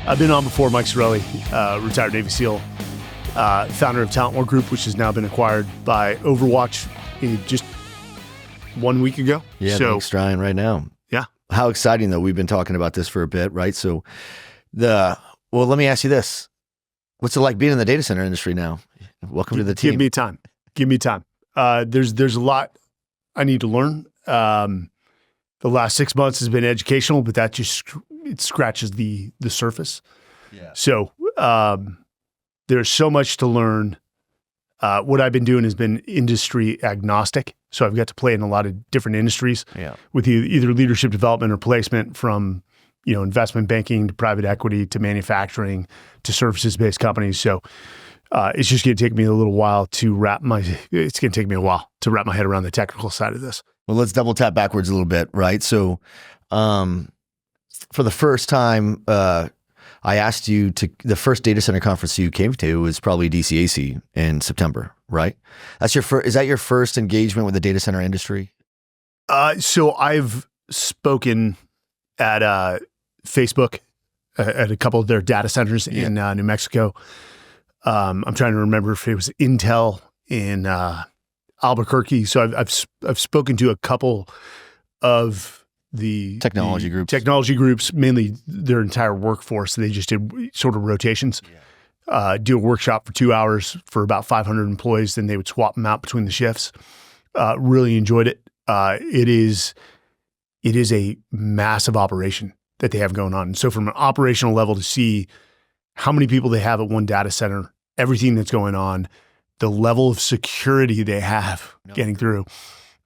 I've been on before. Mike Sarraille, retired Navy SEAL, founder of Talent War Group, which has now been acquired by Overwatch just 1 week ago. Yeah, thanks, Ryan, right now. Yeah. How exciting, though. We've been talking about this for a bit, right? So well, let me ask you this. What's it like being in the data center industry now? Welcome to the team. Give me time. Give me time. There's a lot I need to learn. The last 6 months has been educational, but that just it scratches the surface. Yeah. So there's so much to learn. What I've been doing has been industry agnostic. So I've got to play in a lot of different industries with either leadership development or placement, from investment banking to private equity to manufacturing to services-based companies. So it's just going to take me a while to wrap my head around the technical side of this. Well, let's double tap backwards a little bit, right? So for the first time, I asked you to, the first data center conference you came to was probably DCAC in September, right? That's is that your first engagement with the data center industry? So I've spoken at Facebook at a couple of their data centers in New Mexico. I'm trying to remember if it was Intel in Albuquerque. So I've spoken to a couple of the technology groups, mainly their entire workforce. They just did sort of rotations, do a workshop for 2 hours for about 500 employees. Then they would swap them out between the shifts. Really enjoyed it. It is a massive operation that they have going on. And so from an operational level, to see how many people they have at one data center, everything that's going on, the level of security they have getting through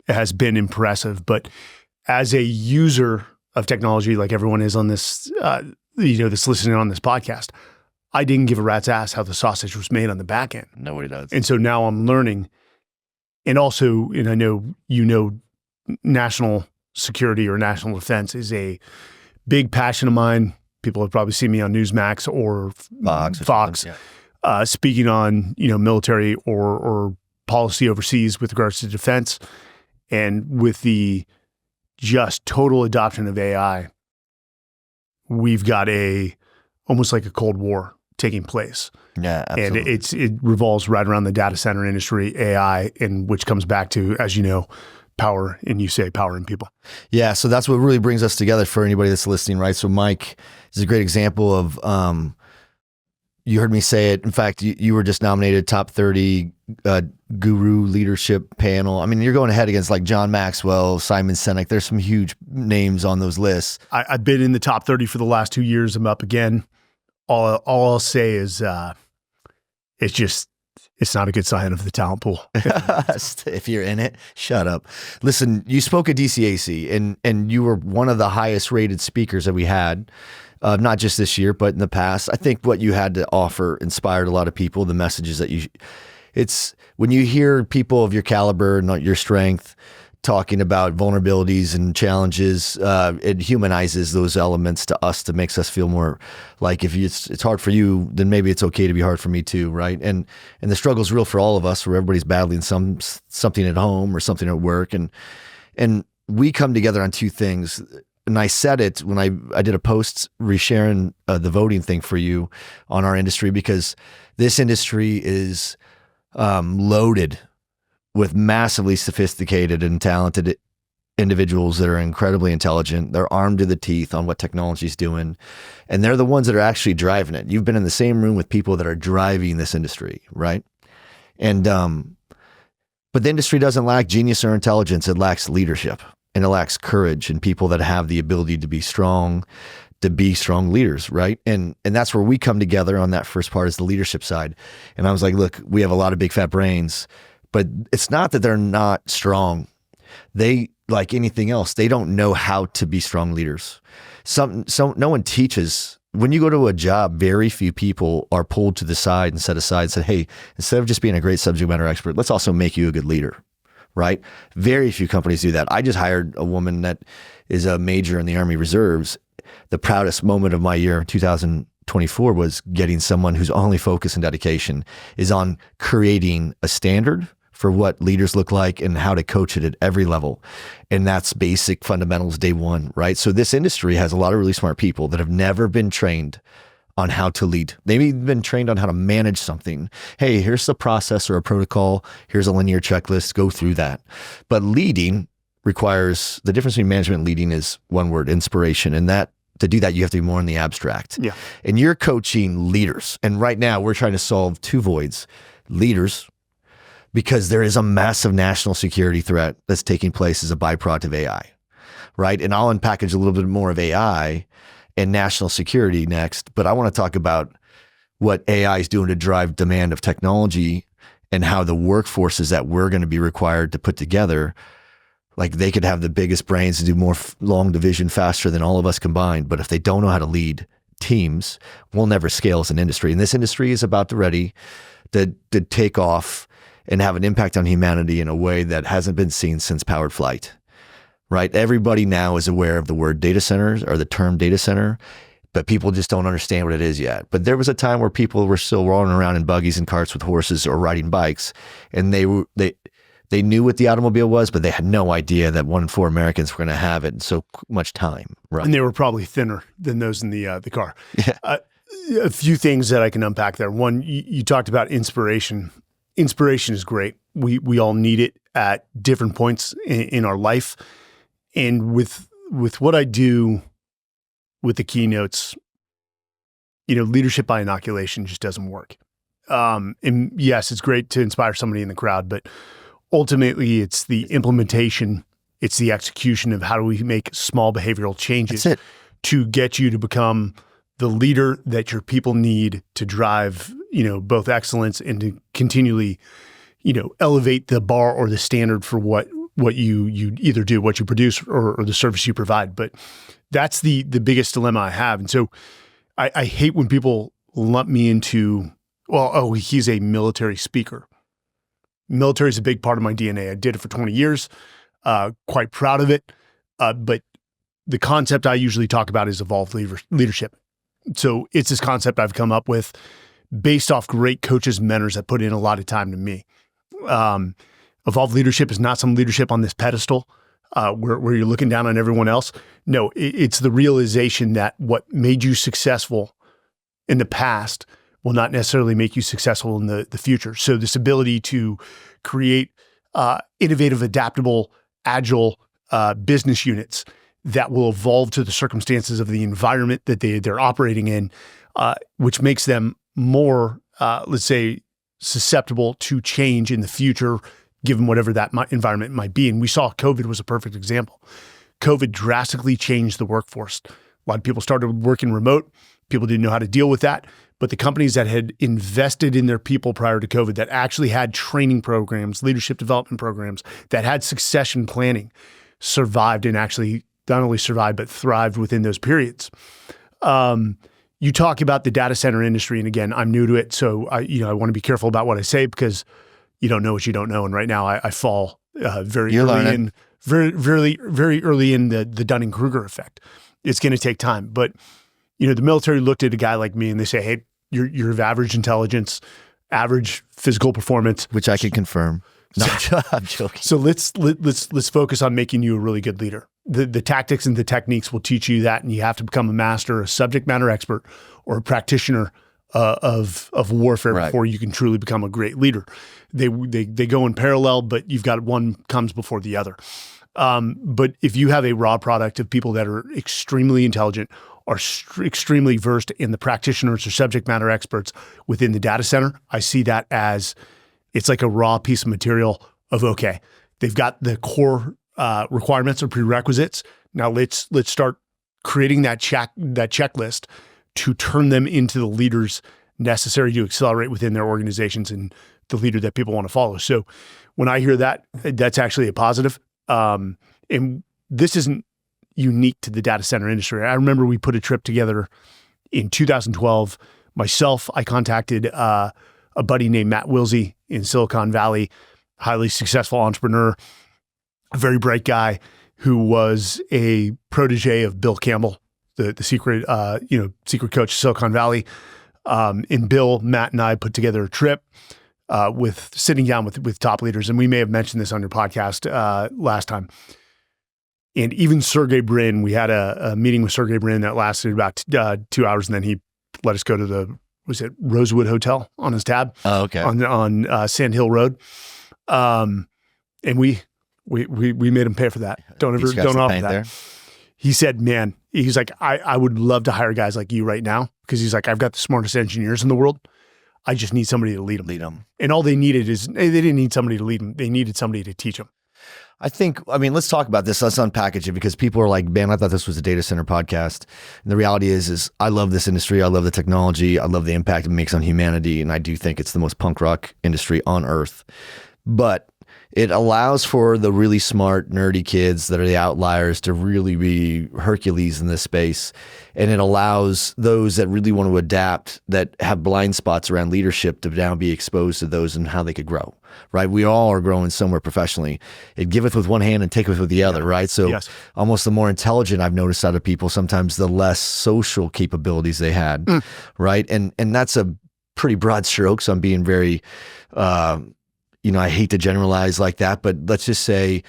has been impressive. But as a user of technology, like everyone is on this, that's listening on this podcast, I didn't give a rat's ass how the sausage was made on the back end. Nobody does. And so now I'm learning. And also, and I know, national security or national defense is a big passion of mine. People have probably seen me on Newsmax or Fox. Speaking on, military or policy overseas with regards to defense. And with the just total adoption of AI, we've got almost like a Cold War taking place. Yeah, absolutely. And it revolves right around the data center industry, AI, and which comes back to, as you know, power, and you say power in people. Yeah, so that's what really brings us together for anybody that's listening, right? So Mike is a great example of, you heard me say it. In fact, you were just nominated top 30 guru leadership panel. I mean, you're going ahead against like John Maxwell, Simon Sinek. There's some huge names on those lists. I've been in the top 30 for the last 2 years. I'm up again. All I'll say is it's not a good sign of the talent pool. If you're in it, shut up. Listen, you spoke at DCAC and you were one of the highest rated speakers that we had. Not just this year, but in the past. I think what you had to offer inspired a lot of people. The messages that it's when you hear people of your caliber and your strength talking about vulnerabilities and challenges, it humanizes those elements to us, that makes us feel more like if it's hard for you, then maybe it's okay to be hard for me too, right? And the struggle's real for all of us, where everybody's battling something at home or something at work, and we come together on two things. And I said it when I did a post resharing the voting thing for you on our industry, because this industry is loaded with massively sophisticated and talented individuals that are incredibly intelligent. They're armed to the teeth on what technology is doing, and they're the ones that are actually driving it. You've been in the same room with people that are driving this industry, right? And but the industry doesn't lack genius or intelligence. It lacks leadership. And it lacks courage and people that have the ability to be strong leaders, right? And that's where we come together on that first part, is the leadership side. And I was like, look, we have a lot of big fat brains, but it's not that they're not strong. They, like anything else, they don't know how to be strong leaders. No one teaches. When you go to a job, very few people are pulled to the side and set aside and said, hey, instead of just being a great subject matter expert, let's also make you a good leader. Right? Very few companies do that. I just hired a woman that is a major in the Army Reserves. The proudest moment of my year, 2024, was getting someone whose only focus and dedication is on creating a standard for what leaders look like and how to coach it at every level. And that's basic fundamentals day one, right? So this industry has a lot of really smart people that have never been trained on how to lead. They've even been trained on how to manage something. Hey, here's the process or a protocol. Here's a linear checklist. Go through that. But leading requires, the difference between management and leading is one word, inspiration. And that to do that, you have to be more in the abstract. Yeah. And you're coaching leaders. And right now we're trying to solve two voids. Leaders, because there is a massive national security threat that's taking place as a byproduct of AI, right? And I'll unpackage a little bit more of AI and national security next, but I want to talk about what AI is doing to drive demand of technology and how the workforces that we're going to be required to put together, like they could have the biggest brains and do more long division faster than all of us combined. But if they don't know how to lead teams, we'll never scale as an industry. And this industry is about to ready to take off and have an impact on humanity in a way that hasn't been seen since powered flight, right? Everybody now is aware of the word data centers or the term data center, but people just don't understand what it is yet. But there was a time where people were still rolling around in buggies and carts with horses or riding bikes, and they knew what the automobile was, but they had no idea that 1 in 4 Americans were going to have it in so much time. Right? And they were probably thinner than those in the car. Yeah. A few things that I can unpack there. One, you talked about inspiration. Inspiration is great. We all need it at different points in our life. And with what I do with the keynotes, leadership by inoculation just doesn't work. And yes, it's great to inspire somebody in the crowd, but ultimately it's the implementation, it's the execution of how do we make small behavioral changes to get you to become the leader that your people need to drive, both excellence and to continually, elevate the bar or the standard for what you either do, what you produce or the service you provide. But that's the biggest dilemma I have. And so I hate when people lump me into, he's a military speaker. Military is a big part of my DNA. I did it for 20 years, quite proud of it. But the concept I usually talk about is evolved leadership. So it's this concept I've come up with based off great coaches and mentors that put in a lot of time to me. Evolved leadership is not some leadership on this pedestal where you're looking down on everyone else. No, it's the realization that what made you successful in the past will not necessarily make you successful in the future. So this ability to create innovative, adaptable, agile business units that will evolve to the circumstances of the environment that they're operating in, which makes them more, let's say, susceptible to change in the future, given whatever that environment might be. And we saw COVID was a perfect example. COVID drastically changed the workforce. A lot of people started working remote. People didn't know how to deal with that. But the companies that had invested in their people prior to COVID, that actually had training programs, leadership development programs, that had succession planning, survived and actually not only survived, but thrived within those periods. You talk about the data center industry, and again, I'm new to it, so I want to be careful about what I say because you don't know what you don't know. And right now, I fall very early in the Dunning-Kruger effect. It's going to take time, but the military looked at a guy like me and they say, "Hey, you're of average intelligence, average physical performance," which I can confirm. No, I'm joking. So let's focus on making you a really good leader. The tactics and the techniques will teach you that, and you have to become a master, a subject matter expert, or a practitioner of warfare before you can truly become a great leader. They go in parallel, but you've got one comes before the other. But if you have a raw product of people that are extremely intelligent, are extremely versed in the practitioners or subject matter experts within the data center, I see that as it's like a raw piece of material of, okay, they've got the core requirements or prerequisites. Now let's start creating that checklist to turn them into the leaders necessary to accelerate within their organizations and the leader that people want to follow. So when I hear that, that's actually a positive. And this isn't unique to the data center industry. I remember we put a trip together in 2012. Myself, I contacted a buddy named Matt Wilsey in Silicon Valley, highly successful entrepreneur, a very bright guy who was a protege of Bill Campbell, the secret coach of Silicon Valley. And Bill, Matt, and I put together a trip with sitting down with top leaders, and we may have mentioned this on your podcast last time. And even Sergey Brin, we had a meeting with Sergey Brin that lasted about 2 hours, and then he let us go to was it Rosewood Hotel on his tab? Oh, okay. On Sand Hill Road. And we made him pay for that. Don't offer that. There. He said, man, he's like, I would love to hire guys like you right now. Cause he's like, I've got the smartest engineers in the world. I just need somebody to lead them. And all they needed is, they didn't need somebody to lead them. They needed somebody to teach them. I mean, let's talk about this. Let's unpackage it, because people are like, man, I thought this was a data center podcast. And the reality is I love this industry. I love the technology. I love the impact it makes on humanity. And I do think it's the most punk rock industry on earth. But it allows for the really smart, nerdy kids that are the outliers to really be Hercules in this space. And it allows those that really want to adapt, that have blind spots around leadership, to now be exposed to those and how they could grow, right? We all are growing somewhere professionally. It giveth with one hand and taketh with the other, right? So almost the more intelligent I've noticed out of people, sometimes the less social capabilities they had, right? And that's a pretty broad stroke, so I'm being very... I hate to generalize like that, but let's just say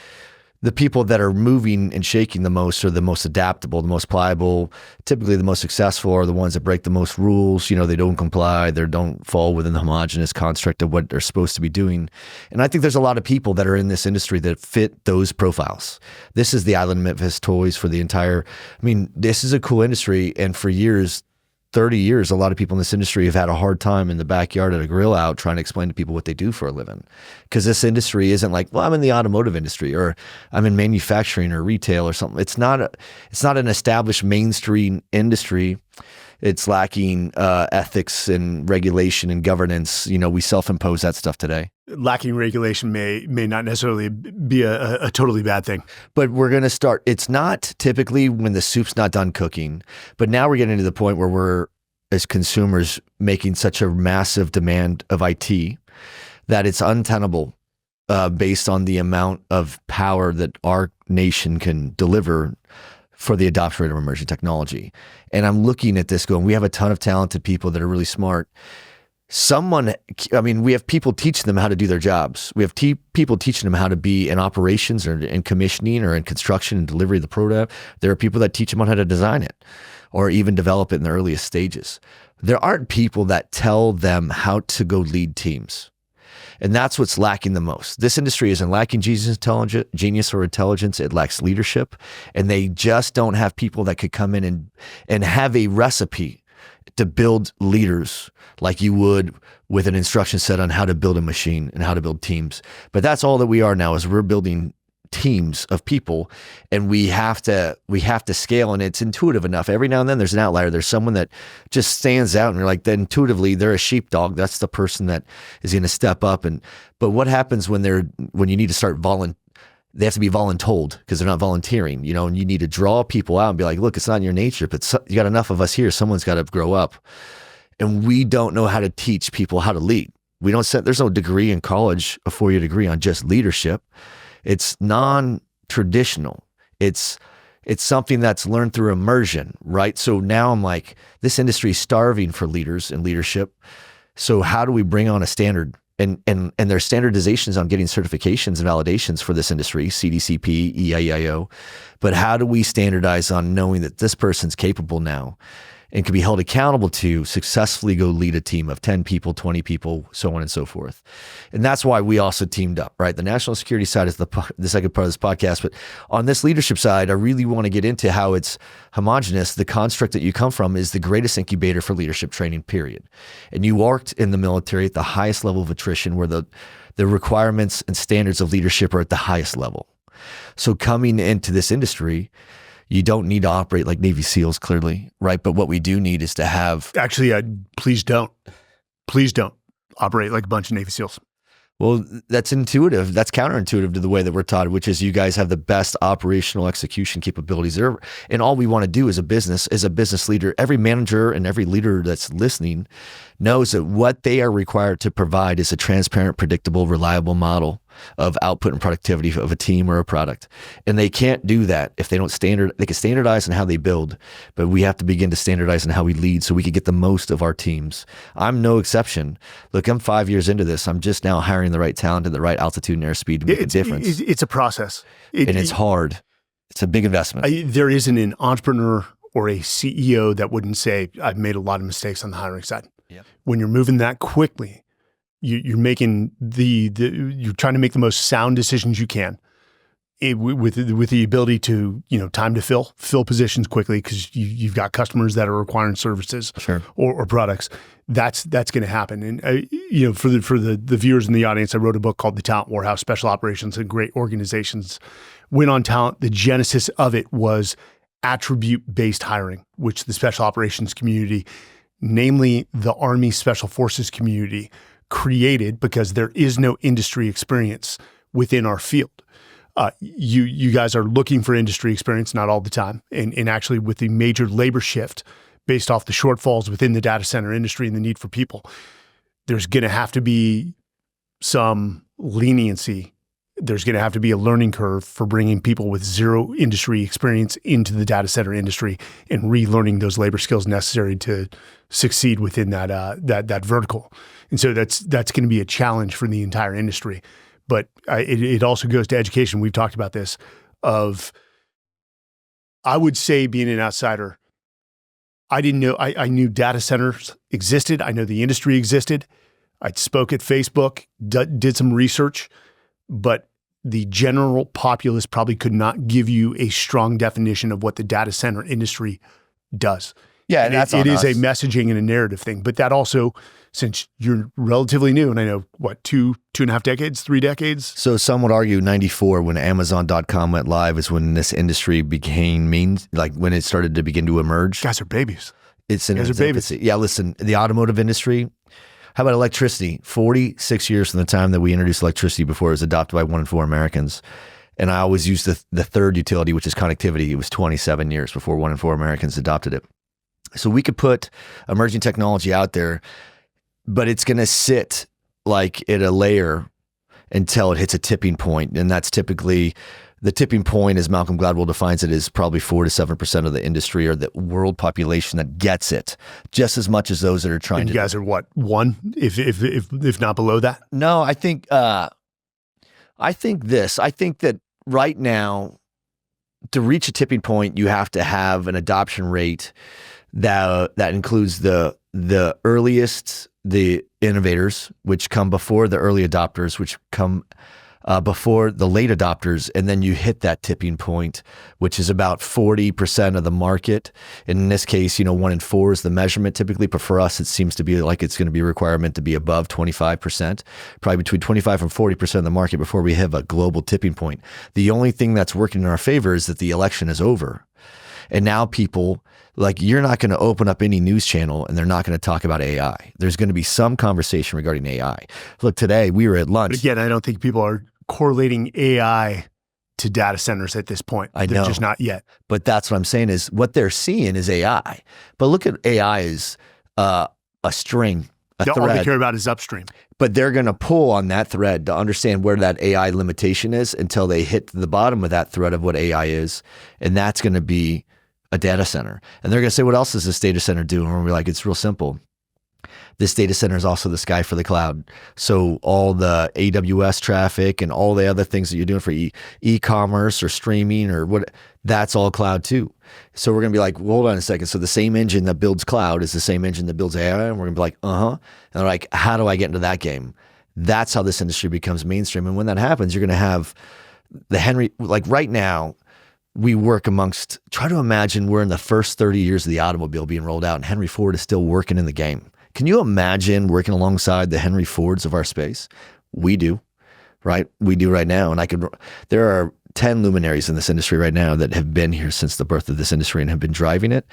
the people that are moving and shaking the most are the most adaptable, the most pliable, typically the most successful are the ones that break the most rules. They don't comply, they don't fall within the homogenous construct of what they're supposed to be doing. And I think there's a lot of people that are in this industry that fit those profiles. This is the Island of Memphis toys for the entire, this is a cool industry. And for years, 30 years, a lot of people in this industry have had a hard time in the backyard at a grill out trying to explain to people what they do for a living. Because this industry isn't like, well, I'm in the automotive industry, or I'm in manufacturing or retail or something. It's not an established mainstream industry. It's lacking ethics and regulation and governance. We self-impose that stuff today. Lacking regulation may not necessarily be a totally bad thing. But we're going to start. It's not typically when the soup's not done cooking, but now we're getting to the point where we're, as consumers, making such a massive demand of IT that it's untenable based on the amount of power that our nation can deliver for the adoption rate of emerging technology. And I'm looking at this going, we have a ton of talented people that are really smart. We have people teaching them how to do their jobs. We have people teaching them how to be in operations or in commissioning or in construction and delivery of the product. There are people that teach them on how to design it or even develop it in the earliest stages. There aren't people that tell them how to go lead teams. And that's what's lacking the most. This industry isn't lacking genius or intelligence. It lacks leadership. And they just don't have people that could come in and have a recipe to build leaders like you would with an instruction set on how to build a machine and how to build teams. But that's all that we are now, is we're building teams of people, and we have to scale, and it's intuitive enough. Every now and then there's an outlier. There's someone that just stands out and you're like, then intuitively they're a sheepdog. That's the person that is going to step up. But what happens when you need to start they have to be voluntold because they're not volunteering, and you need to draw people out and be like, look, it's not in your nature, but you got enough of us here. Someone's got to grow up. And we don't know how to teach people how to lead. There's no degree in college, a 4-year degree on just leadership. It's non-traditional. It's something that's learned through immersion, right? So now I'm like, this industry is starving for leaders and leadership. So how do we bring on a standard? And there's standardizations on getting certifications and validations for this industry, CDCP, EIEIO. But how do we standardize on knowing that this person's capable now and can be held accountable to successfully go lead a team of 10 people, 20 people, so on and so forth. And that's why we also teamed up, right? The national security side is the second part of this podcast. But on this leadership side, I really want to get into how it's homogenous. The construct that you come from is the greatest incubator for leadership training, period. And you worked in the military at the highest level of attrition, where the requirements and standards of leadership are at the highest level. So coming into this industry, you don't need to operate like Navy SEALs, clearly, right? But what we do need is to have... Actually, please don't. Please don't operate like a bunch of Navy SEALs. Well, that's intuitive. That's counterintuitive to the way that we're taught, which is you guys have the best operational execution capabilities there. And all we want to do as a business leader, every manager and every leader that's listening knows that what they are required to provide is a transparent, predictable, reliable model of output and productivity of a team or a product. And they can't do that if they don't they can standardize on how they build, but we have to begin to standardize on how we lead so we can get the most of our teams. I'm no exception. Look, I'm 5 years into this. I'm just now hiring the right talent at the right altitude and airspeed to make a difference. It's a process. And it's hard. It's a big investment. There isn't an entrepreneur or a CEO that wouldn't say, I've made a lot of mistakes on the hiring side. Yep. When you're moving that quickly, you're making you're trying to make the most sound decisions you can with the ability to, time to fill positions quickly because you've got customers that are requiring services or products. That's going to happen. And, for the viewers in the audience, I wrote a book called The Talent War: How Special Operations and Great Organizations Win on Talent. The genesis of it was attribute-based hiring, which the special operations community, namely the Army Special Forces community, created because there is no industry experience within our field. You guys are looking for industry experience, not all the time. And actually with the major labor shift based off the shortfalls within the data center industry and the need for people, there's going to have to be some leniency. There's going to have to be a learning curve for bringing people with zero industry experience into the data center industry and relearning those labor skills necessary to succeed within that vertical. And so that's going to be a challenge for the entire industry. But it also goes to education. We've talked about this I would say being an outsider, I didn't know, I knew data centers existed. I know the industry existed. I spoke at Facebook, did some research, but the general populace probably could not give you a strong definition of what the data center industry does. Yeah, and it is a messaging and a narrative thing. But that also, since you're relatively new, and I know, what, 2.5 decades, 3 decades? So some would argue 94, when Amazon.com went live, is when this industry became when it started to begin to emerge. Guys are babies. It's in its infancy. Yeah, listen, the automotive industry, how about electricity? 46 years from the time that we introduced electricity before it was adopted by 1 in 4 Americans. And I always use the third utility, which is connectivity. It was 27 years before 1 in 4 Americans adopted it. So we could put emerging technology out there, but it's going to sit like at a layer until it hits a tipping point. And that's typically the tipping point, as Malcolm Gladwell defines it, is probably 4 to 7% of the industry or the world population that gets it, just as much as those that are trying to. You guys are what, 1, if not below that? No, I think that right now, to reach a tipping point, you have to have an adoption rate that includes the earliest, the innovators, which come before the early adopters, which come before the late adopters, and then you hit that tipping point, which is about 40% of the market. And in this case, 1 in 4 is the measurement typically, but for us, it seems to be like it's going to be a requirement to be above 25%, probably between 25 and 40% of the market before we have a global tipping point. The only thing that's working in our favor is that the election is over. And now people, you're not going to open up any news channel and they're not going to talk about AI. There's going to be some conversation regarding AI. Look, today we were at lunch. But again, I don't think people are correlating AI to data centers at this point. I know. They're just not yet. But that's what I'm saying is what they're seeing is AI. But look at AI as a string, a thread. All they care about is upstream. But they're going to pull on that thread to understand where that AI limitation is until they hit the bottom of that thread of what AI is. And that's going to be a data center. And they're going to say, what else does this data center do? And we're going to be like, it's real simple. This data center is also the sky for the cloud. So all the AWS traffic and all the other things that you're doing for e-commerce or streaming or what, that's all cloud too. So we're going to be like, well, hold on a second. So the same engine that builds cloud is the same engine that builds AI. And we're going to be like, And they're like, how do I get into that game? That's how this industry becomes mainstream. And when that happens, you're going to have right now, we work amongst, try to imagine we're in the first 30 years of the automobile being rolled out and Henry Ford is still working in the game. Can you imagine working alongside the Henry Fords of our space? We do, right? We do right now. And there are 10 luminaries in this industry right now that have been here since the birth of this industry and have been driving it.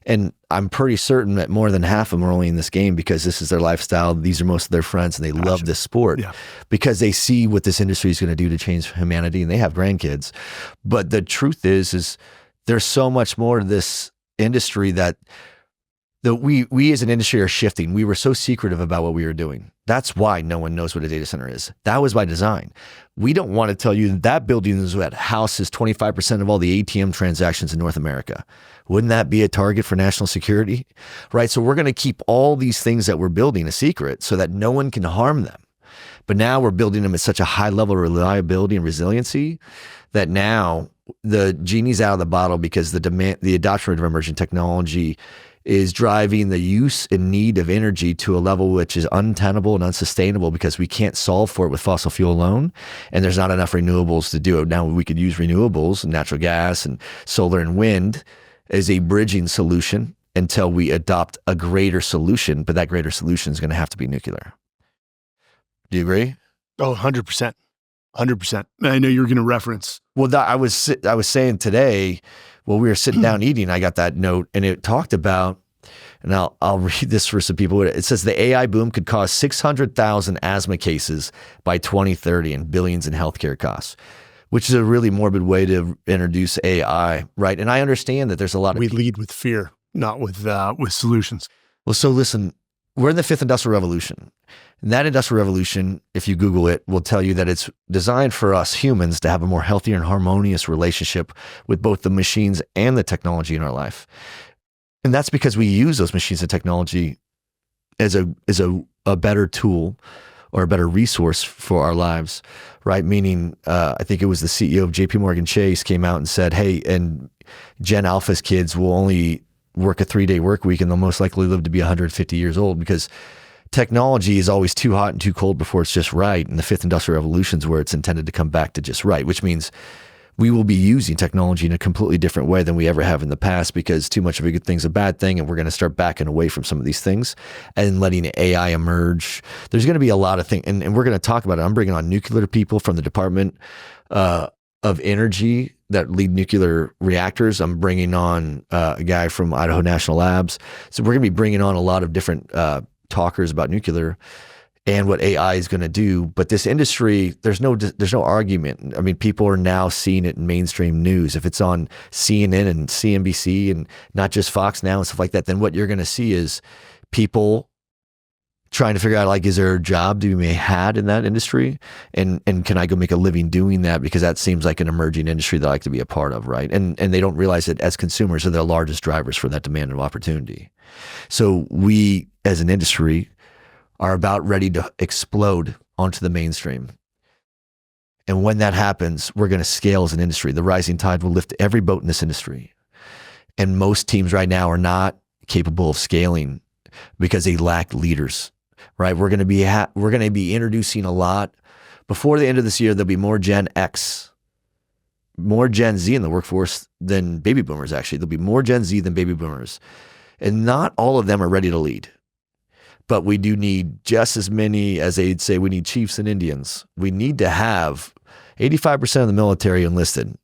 And I'm pretty certain that more than half of them are only in this game because this is their lifestyle. These are most of their friends and they love this sport because they see what this industry is going to do to change humanity and they have grandkids. But the truth is there's so much more to this industry that we as an industry are shifting. We were so secretive about what we were doing. That's why no one knows what a data center is. That was by design. We don't want to tell you that building is what houses 25% of all the ATM transactions in North America. Wouldn't that be a target for national security? Right? So we're going to keep all these things that we're building a secret so that no one can harm them. But now we're building them at such a high level of reliability and resiliency that now the genie's out of the bottle because the adoption rate of emerging technology is driving the use and need of energy to a level which is untenable and unsustainable because we can't solve for it with fossil fuel alone, and there's not enough renewables to do it. Now we could use renewables and natural gas and solar and wind as a bridging solution until we adopt a greater solution, but that greater solution is going to have to be nuclear. Do you agree? Oh, 100%. 100%. I know you're going to reference. Well, I was saying today, while we were sitting down eating, I got that note, and it talked about, and I'll read this for some people. It says the AI boom could cause 600,000 asthma cases by 2030 and billions in healthcare costs, which is a really morbid way to introduce AI, right? And I understand that there's a lot of... We lead with fear, not with solutions. Well, so listen, we're in the fifth industrial revolution. And that industrial revolution, if you Google it, will tell you that it's designed for us humans to have a more healthier and harmonious relationship with both the machines and the technology in our life. And that's because we use those machines and technology as a better tool or a better resource for our lives, right? Meaning, I think it was the CEO of JP Morgan Chase came out and said, hey, and Gen Alpha's kids will only work a 3-day work week and they'll most likely live to be 150 years old because technology is always too hot and too cold before it's just right. And the fifth industrial revolution is where it's intended to come back to just right, which means we will be using technology in a completely different way than we ever have in the past because too much of a good thing's a bad thing. And we're going to start backing away from some of these things and letting AI emerge. There's going to be a lot of things, and we're going to talk about it. I'm bringing on nuclear people from the Department of Energy that lead nuclear reactors. I'm bringing on a guy from Idaho National Labs. So we're going to be bringing on a lot of different talkers about nuclear and what AI is going to do. But this industry, there's no argument. I mean, people are now seeing it in mainstream news. If it's on CNN and CNBC and not just Fox Now and stuff like that, then what you're going to see is people trying to figure out, like, is there a job to be had in that industry? And can I go make a living doing that? Because that seems like an emerging industry that I like to be a part of, right? And they don't realize that as consumers are the largest drivers for that demand and opportunity. So we, as an industry, are about ready to explode onto the mainstream. And when that happens, we're going to scale as an industry. The rising tide will lift every boat in this industry. And most teams right now are not capable of scaling because they lack leaders, right? We're going to be introducing a lot. Before the end of this year, there'll be more Gen X, more Gen Z in the workforce than baby boomers, actually. There'll be more Gen Z than baby boomers. And not all of them are ready to lead. But we do need just as many as they'd say we need chiefs and Indians. We need to have 85% of the military enlisted.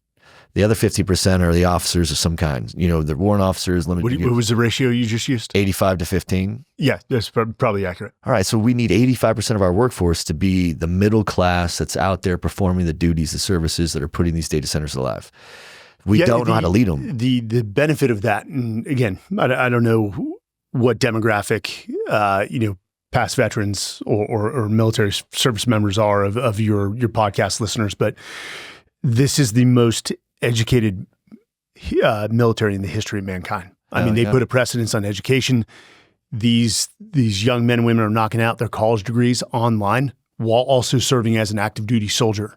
The other 50% are the officers of some kind. You know, the warrant officers. What was the ratio you just used? 85 to 15. Yeah, that's probably accurate. All right, so we need 85% of our workforce to be the middle class that's out there performing the duties, the services that are putting these data centers alive. We don't know how to lead them. The benefit of that, and again, I don't know what demographic, past veterans or military service members are of your podcast listeners, but this is the most educated military in the history of mankind. I mean, they put a precedence on education. These young men and women are knocking out their college degrees online while also serving as an active duty soldier.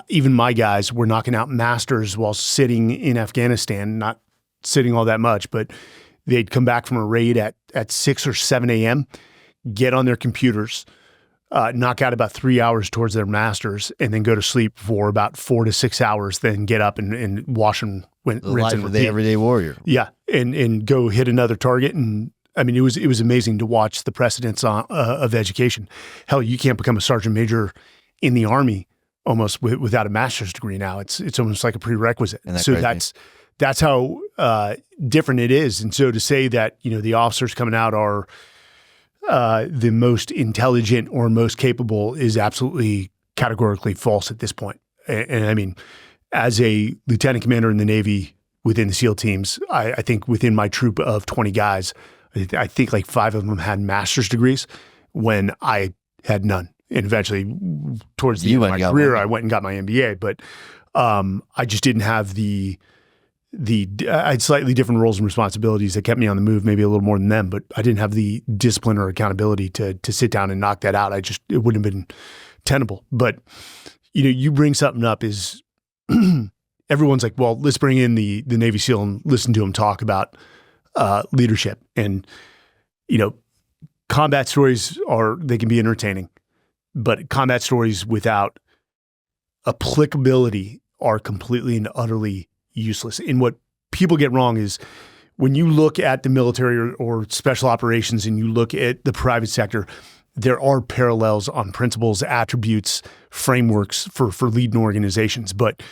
Even my guys were knocking out masters while sitting in Afghanistan, not sitting all that much, but they'd come back from a raid at 6 or 7 a.m., get on their computers, knock out about 3 hours towards their masters, and then go to sleep for about 4 to 6 hours, then get up and wash and rinse and repeat. The everyday warrior. Yeah, and go hit another target. And I mean, it was amazing to watch the precedence of education. Hell, you can't become a sergeant major in the Army almost without a master's degree now. It's almost like a prerequisite. So crazy? That's how different it is. And so to say that, the officers coming out are the most intelligent or most capable is absolutely categorically false at this point. And I mean, as a lieutenant commander in the Navy within the SEAL teams, I think within my troop of 20 guys, I think like 5 of them had master's degrees when I had none. And eventually, towards the end of my career, I went and got my MBA. But I just didn't have I had slightly different roles and responsibilities that kept me on the move, maybe a little more than them, but I didn't have the discipline or accountability to sit down and knock that out. It wouldn't have been tenable. But, you bring something up is everyone's like, well, let's bring in the Navy SEAL and listen to him talk about leadership. And, combat stories they can be entertaining, but combat stories without applicability are completely and utterly useless. And what people get wrong is when you look at the military or special operations and you look at the private sector, there are parallels on principles, attributes, frameworks for leading organizations. But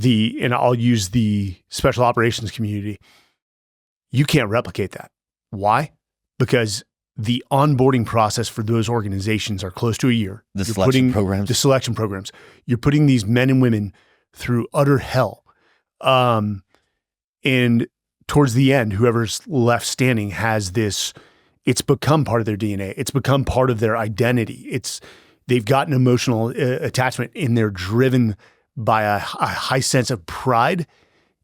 and I'll use the special operations community, you can't replicate that. Why? Because the onboarding process for those organizations are close to a year. The selection programs. You're putting these men and women through utter hell. And towards the end, whoever's left standing has this, it's become part of their DNA. It's become part of their identity. They've got an emotional attachment, and they're driven by a high sense of pride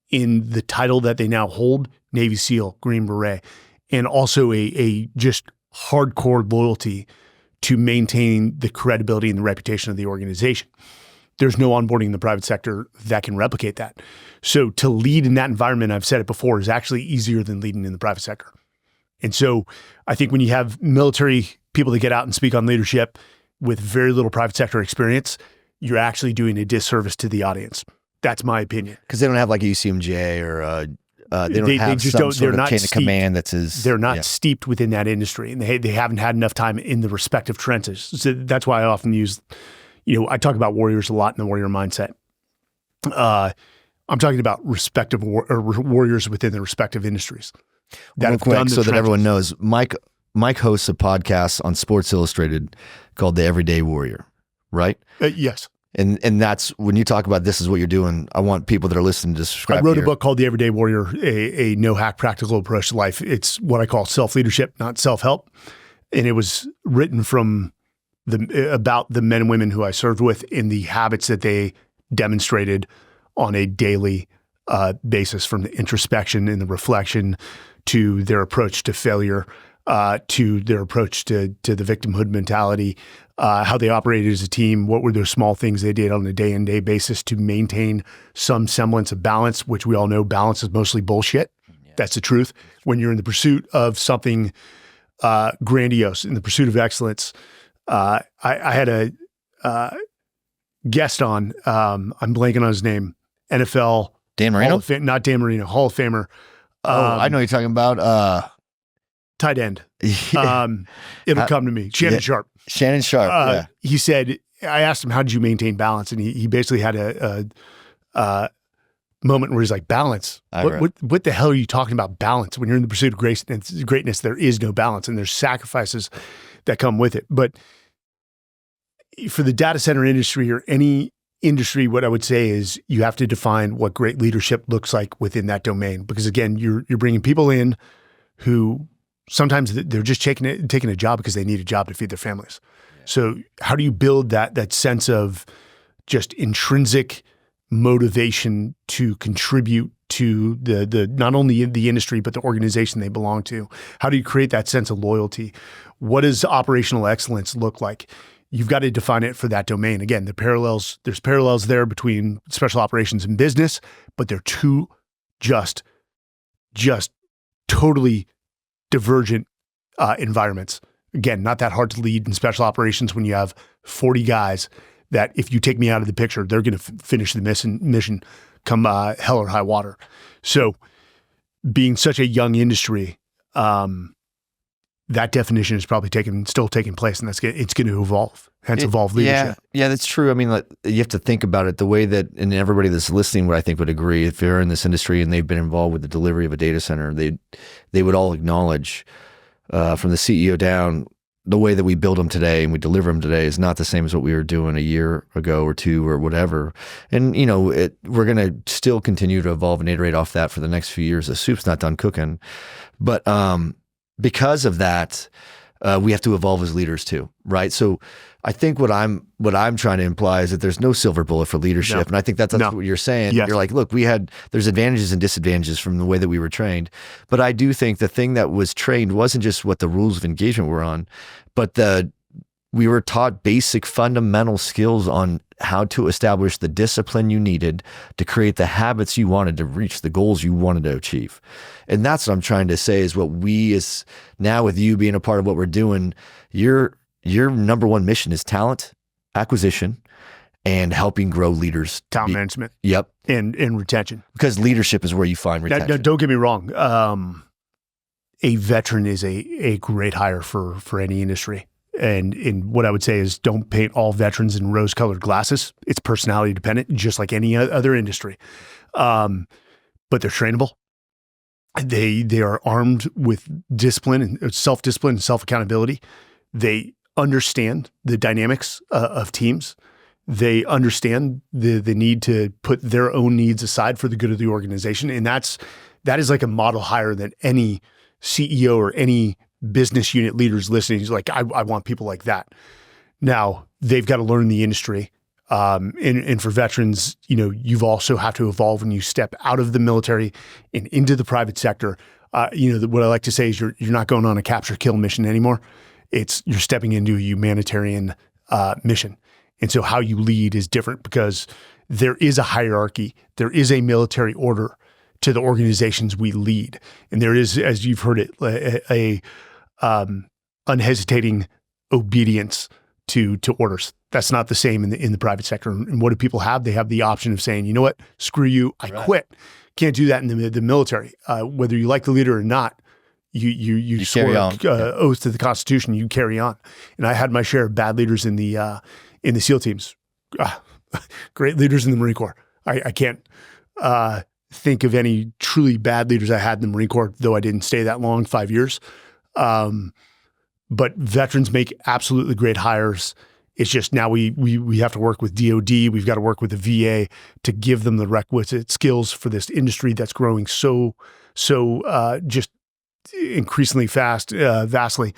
in the title that they now hold, Navy SEAL, Green Beret, and also a just hardcore loyalty to maintain the credibility and the reputation of the organization. There's no onboarding in the private sector that can replicate that. So to lead in that environment, I've said it before, is actually easier than leading in the private sector. And so I think when you have military people that get out and speak on leadership with very little private sector experience, you're actually doing a disservice to the audience. That's my opinion. Because they don't have like a UCMJ or they just some sort of chain of command that's they're not steeped within that industry, and they haven't had enough time in the respective trenches. So that's why I often use, I talk about warriors a lot in the warrior mindset. I'm talking about respective warriors within the respective industries. Real quick, so that everyone knows, Mike hosts a podcast on Sports Illustrated called The Everyday Warrior, right? Yes. And that's when you talk about this is what you're doing. I want people that are listening to subscribe. I wrote a book called The Everyday Warrior, a no-hack practical approach to life. It's what I call self-leadership, not self-help. And it was written from about the men and women who I served with in the habits that they demonstrated on a daily basis, from the introspection and the reflection to their approach to failure, to their approach to the victimhood mentality, how they operated as a team, what were those small things they did on a day-in-day basis to maintain some semblance of balance, which we all know balance is mostly bullshit. Yeah. That's the truth. When you're in the pursuit of something grandiose, in the pursuit of excellence, I had a guest on, I'm blanking on his name, NFL. Dan Marino? Not Dan Marino, Hall of Famer. I know you're talking about. Tight end. It'll come to me. Shannon Sharp. Shannon Sharp, He said, I asked him, how did you maintain balance? And he basically had a moment where he's like, balance? What the hell are you talking about balance? When you're in the pursuit of greatness, there is no balance, and there's sacrifices that come with it. But for the data center industry or any industry, what I would say is you have to define what great leadership looks like within that domain. Because again, you're bringing people in who sometimes they're just taking a job because they need a job to feed their families. Yeah. So how do you build that sense of just intrinsic motivation to contribute to the not only the industry, but the organization they belong to? How do you create that sense of loyalty? What does operational excellence look like? You've got to define it for that domain. Again, there's parallels there between special operations and business, but they're two just totally divergent environments. Again, not that hard to lead in special operations when you have 40 guys that if you take me out of the picture, they're going to finish the mission come hell or high water. So being such a young industry, that definition is probably still taking place, and it's going to evolve. Hence, evolve leadership. Yeah, that's true. I mean, you have to think about it the way that, and everybody that's listening would, I think, would agree. If they're in this industry and they've been involved with the delivery of a data center, they would all acknowledge from the CEO down, the way that we build them today and we deliver them today is not the same as what we were doing a year ago or two or whatever. And we're going to still continue to evolve and iterate off that for the next few years. The soup's not done cooking, but because of that, we have to evolve as leaders too, right? So I think what I'm trying to imply is that there's no silver bullet for leadership. No. And I think that's what you're saying. Yes. You're like, look, there's advantages and disadvantages from the way that we were trained. But I do think the thing that was trained wasn't just what the rules of engagement were on, but the we were taught basic fundamental skills on how to establish the discipline you needed to create the habits you wanted to reach the goals you wanted to achieve. And that's what I'm trying to say is what we is now with you being a part of what we're doing, your number one mission is talent acquisition and helping grow leaders. Talent management. Yep. And retention. Because leadership is where you find retention. Now, don't get me wrong. A veteran is a great hire for any industry. And what I would say is don't paint all veterans in rose-colored glasses. It's personality dependent, just like any other industry. But they're trainable. They are armed with discipline and self-discipline and self-accountability. They understand the dynamics of teams. They understand the need to put their own needs aside for the good of the organization. And that is like a model hire that any CEO or any business unit leaders listening, he's like, I want people like that. Now, they've got to learn the industry. And for veterans, you've also have to evolve when you step out of the military and into the private sector. What I like to say is you're not going on a capture kill mission anymore. You're stepping into a humanitarian mission. And so how you lead is different because there is a hierarchy. There is a military order to the organizations we lead. And there is, as you've heard it, a unhesitating obedience to orders. That's not the same in the private sector. And what do people have? They have the option of saying, you know what, screw you, I quit. Can't do that in the military. Whether you like the leader or not, you swear oath to the Constitution, you carry on. And I had my share of bad leaders in the SEAL teams. Great leaders in the Marine Corps. I can't think of any truly bad leaders I had in the Marine Corps, though I didn't stay that long, 5 years. But veterans make absolutely great hires. It's just now we have to work with DOD. We've got to work with the VA to give them the requisite skills for this industry that's growing so just increasingly fast, vastly.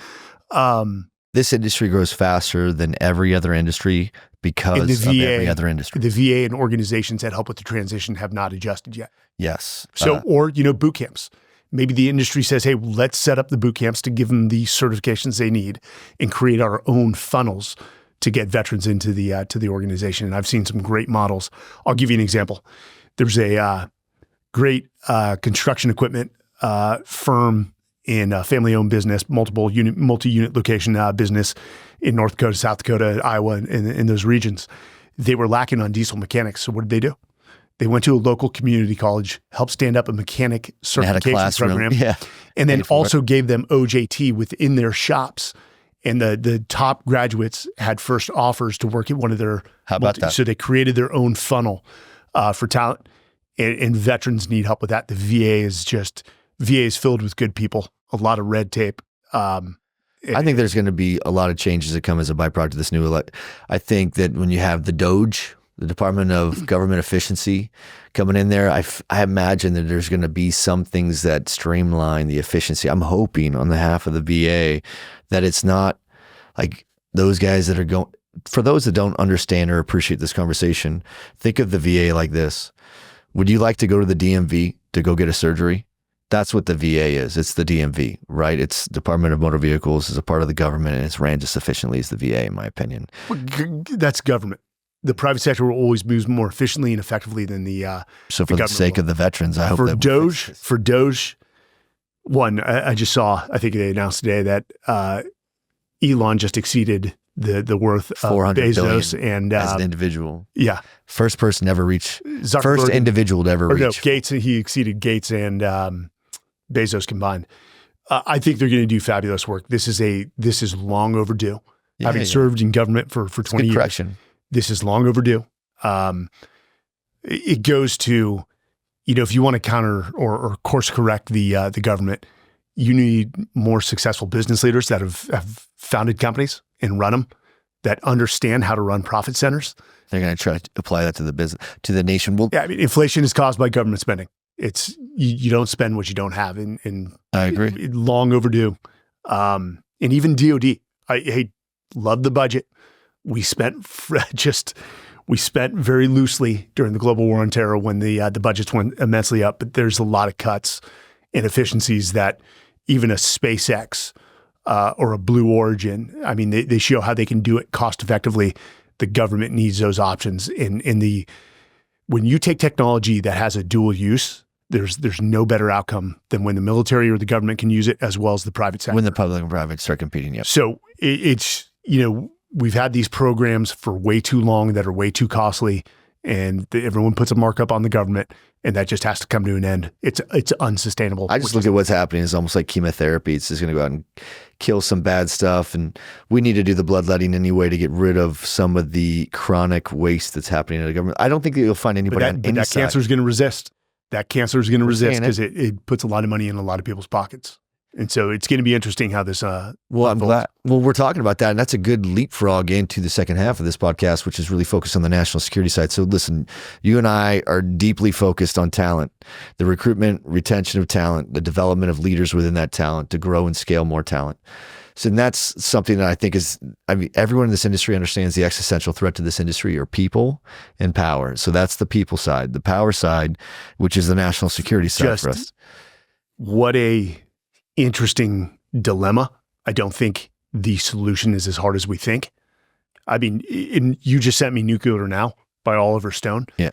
This industry grows faster than every other industry because of every other industry. The VA and organizations that help with the transition have not adjusted yet. Yes. So, or boot camps. Maybe the industry says, hey, let's set up the boot camps to give them the certifications they need and create our own funnels to get veterans into the organization. And I've seen some great models. I'll give you an example. There's a great construction equipment firm in a family-owned business, multi-unit location business in North Dakota, South Dakota, Iowa, and in those regions. They were lacking on diesel mechanics. So what did they do? They went to a local community college, helped stand up a mechanic certification program, and then also gave them OJT within their shops. And the top graduates had first offers to work at one of their so they created their own funnel for talent. And veterans need help with that. The VA is filled with good people, a lot of red tape. I think there's going to be a lot of changes that come as a byproduct of this new elect. I think that when you have the DOGE, the Department of Government Efficiency, coming in there, I imagine that there's going to be some things that streamline the efficiency. I'm hoping on behalf of the VA that it's not like those guys that are going, for those that don't understand or appreciate this conversation, think of the VA like this. Would you like to go to the DMV to go get a surgery? That's what the VA is. It's the DMV, right? It's Department of Motor Vehicles, is a part of the government, and it's ran just efficiently as the VA, in my opinion. That's government. The private sector will always move more efficiently and effectively than the So for the sake of the veterans, I hope for DOGE, one, I just saw, I think they announced today that Elon just exceeded the worth of Bezos and as an individual. Yeah. First person to ever reach, first individual to ever reach. No, Gates, he exceeded Gates and Bezos combined. I think they're going to do fabulous work. This is long overdue. Having served in government for 20 years. Correction. This is long overdue. It goes to, if you want to counter or course correct the government, you need more successful business leaders that have founded companies and run them, that understand how to run profit centers. They're going to try to apply that to the business, to the nation. Well, inflation is caused by government spending. It's you don't spend what you don't have, and I agree. Long overdue. And even DOD, I love the budget. We spent very loosely during the global war on terror when the budgets went immensely up. But there's a lot of cuts and efficiencies that even a SpaceX or a Blue Origin. I mean, they show how they can do it cost effectively. The government needs those options. When you take technology that has a dual use, there's no better outcome than when the military or the government can use it as well as the private sector. When the public and private start competing, yep. So it's, we've had these programs for way too long that are way too costly, and everyone puts a markup on the government, and that just has to come to an end. It's unsustainable. I just look at what's happening as almost like chemotherapy. It's just going to go out and kill some bad stuff, and we need to do the bloodletting anyway to get rid of some of the chronic waste that's happening in the government. I don't think that you'll find anybody on any that side. cancer is going to resist. That cancer is going to resist because it puts a lot of money in a lot of people's pockets. And so it's going to be interesting how this well, I'm glad. Well, we're talking about that, and that's a good leapfrog into the second half of this podcast, which is really focused on the national security side. So listen, you and I are deeply focused on talent, the recruitment, retention of talent, the development of leaders within that talent to grow and scale more talent. So that's something that I think everyone in this industry understands the existential threat to this industry are people and power. So that's the people side. The power side, which is the national security side for us. What a interesting dilemma. I don't think the solution is as hard as we think. I mean, you just sent me Nuclear Now by Oliver Stone. Yeah.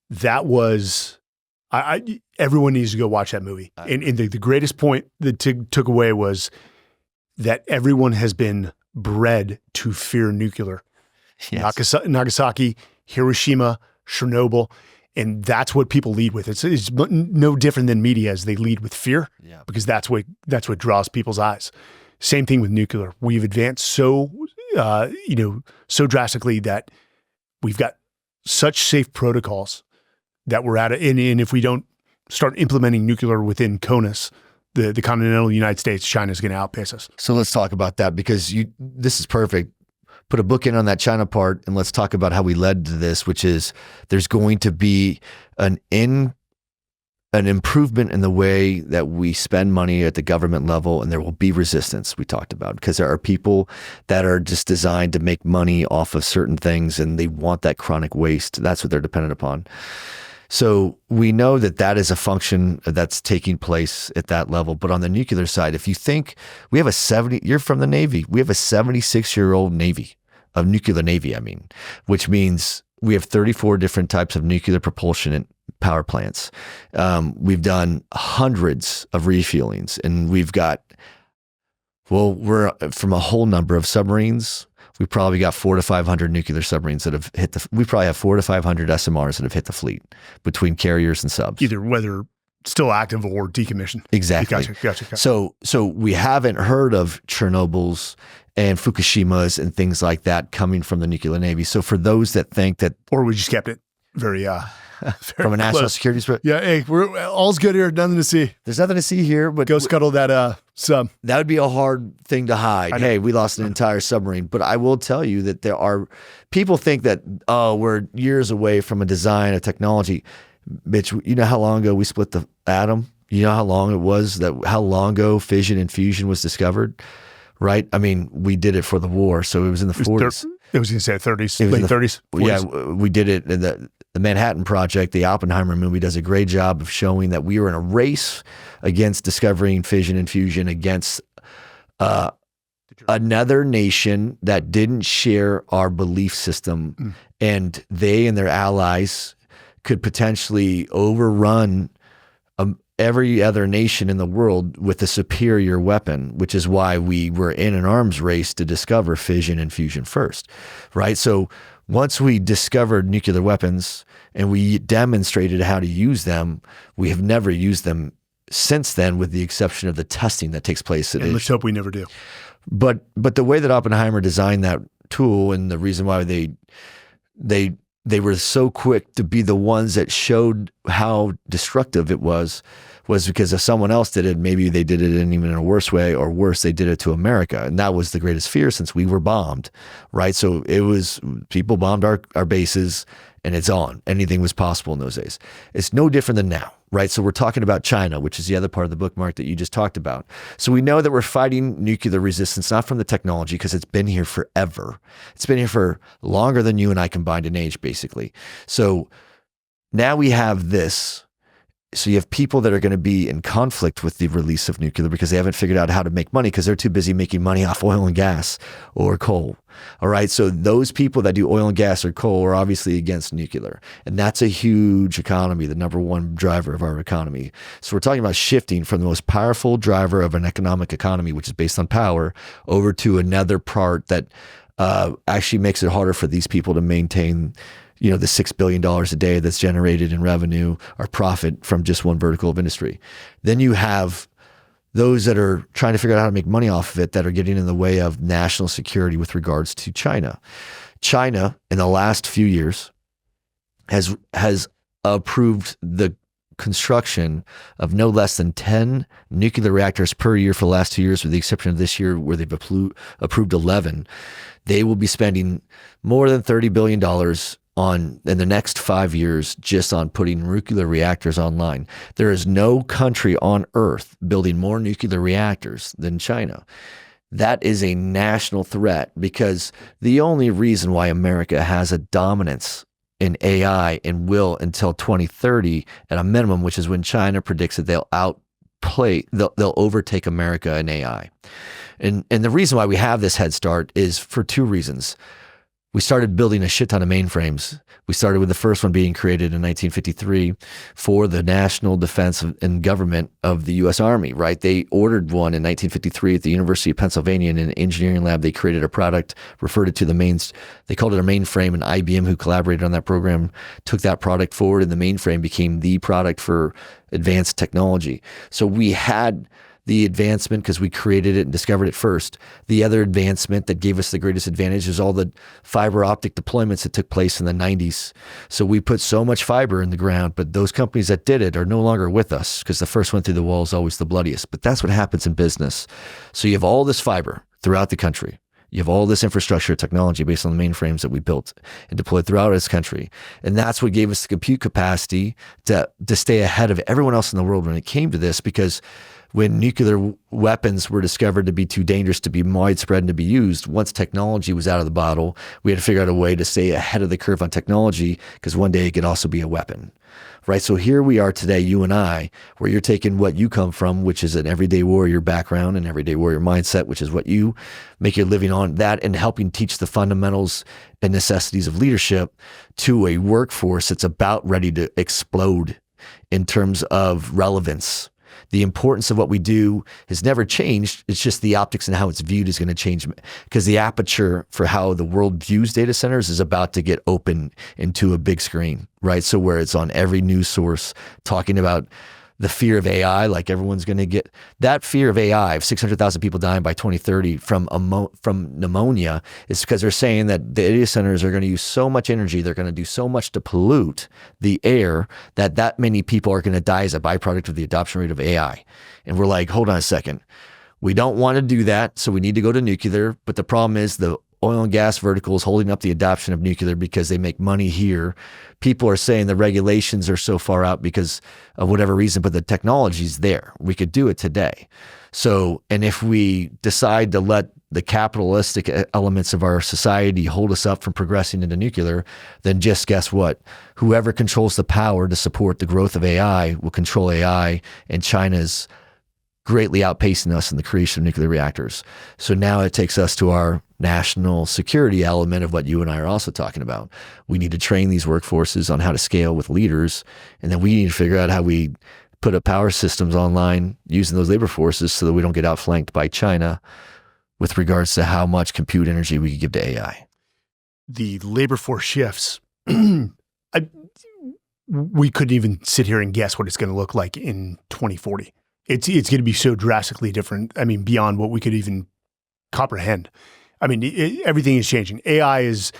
That was, everyone needs to go watch that movie. And the greatest point that took away was that everyone has been bred to fear nuclear. Yes. Nagasaki, Hiroshima, Chernobyl. And that's what people lead with. It's no different than media as they lead with fear, because that's what draws people's eyes. Same thing with nuclear. We've advanced so drastically that we've got such safe protocols that we're at it. And if we don't start implementing nuclear within CONUS, the continental United States, China's going to outpace us. So let's talk about that, because this is perfect. Put a book in on that China part, and let's talk about how we led to this, which is there's going to be an improvement in the way that we spend money at the government level, and there will be resistance, we talked about, because there are people that are just designed to make money off of certain things, and they want that chronic waste. That's what they're dependent upon. So we know that is a function that's taking place at that level. But on the nuclear side, if you think we have you're from the Navy, we have a 76-year-old Navy, of nuclear Navy, which means we have 34 different types of nuclear propulsion and power plants. We've done hundreds of refuelings, and we're from a whole number of submarines. We probably got 400 to 500 nuclear submarines that have we probably have 400 to 500 SMRs that have hit the fleet between carriers and subs. Either whether still active or decommissioned. Exactly. Gotcha. So we haven't heard of Chernobyls and Fukushimas and things like that coming from the nuclear Navy. So for those that think that, or we just kept it very from a national security perspective. Yeah, hey, all's good here. Nothing to see. There's nothing to see here, but go scuttle that sub. That would be a hard thing to hide. Hey, we lost an entire submarine. But I will tell you that there are people think that we're years away from a design, a technology. Bitch, you know how long ago we split the atom? You know how long it was how long ago fission and fusion was discovered? Right? I mean, we did it for the war, so it was in the 40s. It was going to say 30s, late 30s. 40s. Yeah, we did it in the Manhattan Project. The Oppenheimer movie does a great job of showing that we were in a race against discovering fission and fusion against another nation that didn't share our belief system, and they and their allies could potentially overrun every other nation in the world with a superior weapon, which is why we were in an arms race to discover fission and fusion first, right? So once we discovered nuclear weapons and we demonstrated how to use them, we have never used them since then, with the exception of the testing that takes place. And let's hope we never do. But the way that Oppenheimer designed that tool, and the reason why they were so quick to be the ones that showed how destructive it was because if someone else did it, maybe they did it even in a worse way, or worse, they did it to America. And that was the greatest fear, since we were bombed, right? So it was, people bombed our bases, and it's on. Anything was possible in those days. It's no different than now, right? So we're talking about China, which is the other part of the bookmark that you just talked about. So we know that we're fighting nuclear resistance, not from the technology, because it's been here forever. It's been here for longer than you and I combined in age, basically. So now we have this. So you have people that are going to be in conflict with the release of nuclear because they haven't figured out how to make money because they're too busy making money off oil and gas or coal. All right. So those people that do oil and gas or coal are obviously against nuclear. And that's a huge economy, the number one driver of our economy. So we're talking about shifting from the most powerful driver of an economic economy, which is based on power, over to another part that actually makes it harder for these people to maintain the $6 billion a day that's generated in revenue or profit from just one vertical of industry. Then you have those that are trying to figure out how to make money off of it that are getting in the way of national security with regards to China. China, in the last few years, has approved the construction of no less than 10 nuclear reactors per year for the last 2 years, with the exception of this year where they've approved 11. They will be spending more than $30 billion in the next 5 years just on putting nuclear reactors online. There is no country on earth building more nuclear reactors than China. That is a national threat, because the only reason why America has a dominance in AI and will until 2030 at a minimum, which is when China predicts that they'll overtake America in AI. And the reason why we have this head start is for two reasons. We started building a shit ton of mainframes. We started with the first one being created in 1953 for the national defense and government of the U.S. Army, right? They ordered one in 1953 at the University of Pennsylvania in an engineering lab. They created a product, referred it to they called it a mainframe, and IBM, who collaborated on that program, took that product forward, and the mainframe became the product for advanced technology. So we had the advancement because we created it and discovered it first. The other advancement that gave us the greatest advantage is all the fiber optic deployments that took place in the 90s. So we put so much fiber in the ground, but those companies that did it are no longer with us because the first one through the wall is always the bloodiest. But that's what happens in business. So you have all this fiber throughout the country. You have all this infrastructure technology based on the mainframes that we built and deployed throughout this country. And that's what gave us the compute capacity to stay ahead of everyone else in the world when it came to this, because when nuclear weapons were discovered to be too dangerous to be widespread and to be used, once technology was out of the bottle, we had to figure out a way to stay ahead of the curve on technology, because one day it could also be a weapon, right? So here we are today, you and I, where you're taking what you come from, which is an everyday warrior background and everyday warrior mindset, which is what you make your living on, that, and helping teach the fundamentals and necessities of leadership to a workforce that's about ready to explode in terms of relevance. The importance of what we do has never changed. It's just the optics and how it's viewed is going to change, because the aperture for how the world views data centers is about to get open into a big screen, right? So where it's on every news source talking about the fear of AI, like everyone's going to get that fear of AI, of 600,000 people dying by 2030 from pneumonia, is because they're saying that the data centers are going to use so much energy, they're going to do so much to pollute the air that many people are going to die as a byproduct of the adoption rate of AI. And we're like, hold on a second. We don't want to do that, so we need to go to nuclear. But the problem is the oil and gas vertical is holding up the adoption of nuclear because they make money here. People are saying the regulations are so far out because of whatever reason, but the technology's there. We could do it today. So, and if we decide to let the capitalistic elements of our society hold us up from progressing into nuclear, then just guess what? Whoever controls the power to support the growth of AI will control AI, and China's greatly outpacing us in the creation of nuclear reactors. So now it takes us to our national security element of what you and I are also talking about. We need to train these workforces on how to scale with leaders, and then we need to figure out how we put up power systems online using those labor forces so that we don't get outflanked by China with regards to how much compute energy we can give to AI. The labor force shifts. We couldn't even sit here and guess what it's going to look like in 2040. It's going to be so drastically different. I mean, beyond what we could even comprehend. I mean, everything is changing. AI is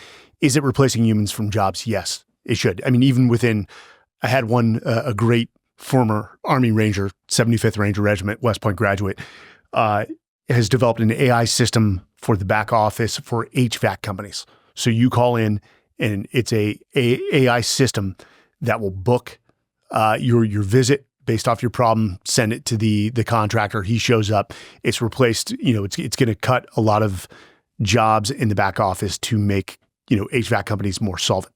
it replacing humans from jobs? Yes, it should. I mean, even within, I had a great former Army Ranger, 75th Ranger Regiment, West Point graduate, has developed an AI system for the back office for HVAC companies. So you call in and it's a AI system that will book your visit based off your problem, send it to the contractor. He shows up. It's replaced, it's going to cut a lot of jobs in the back office to make, HVAC companies more solvent.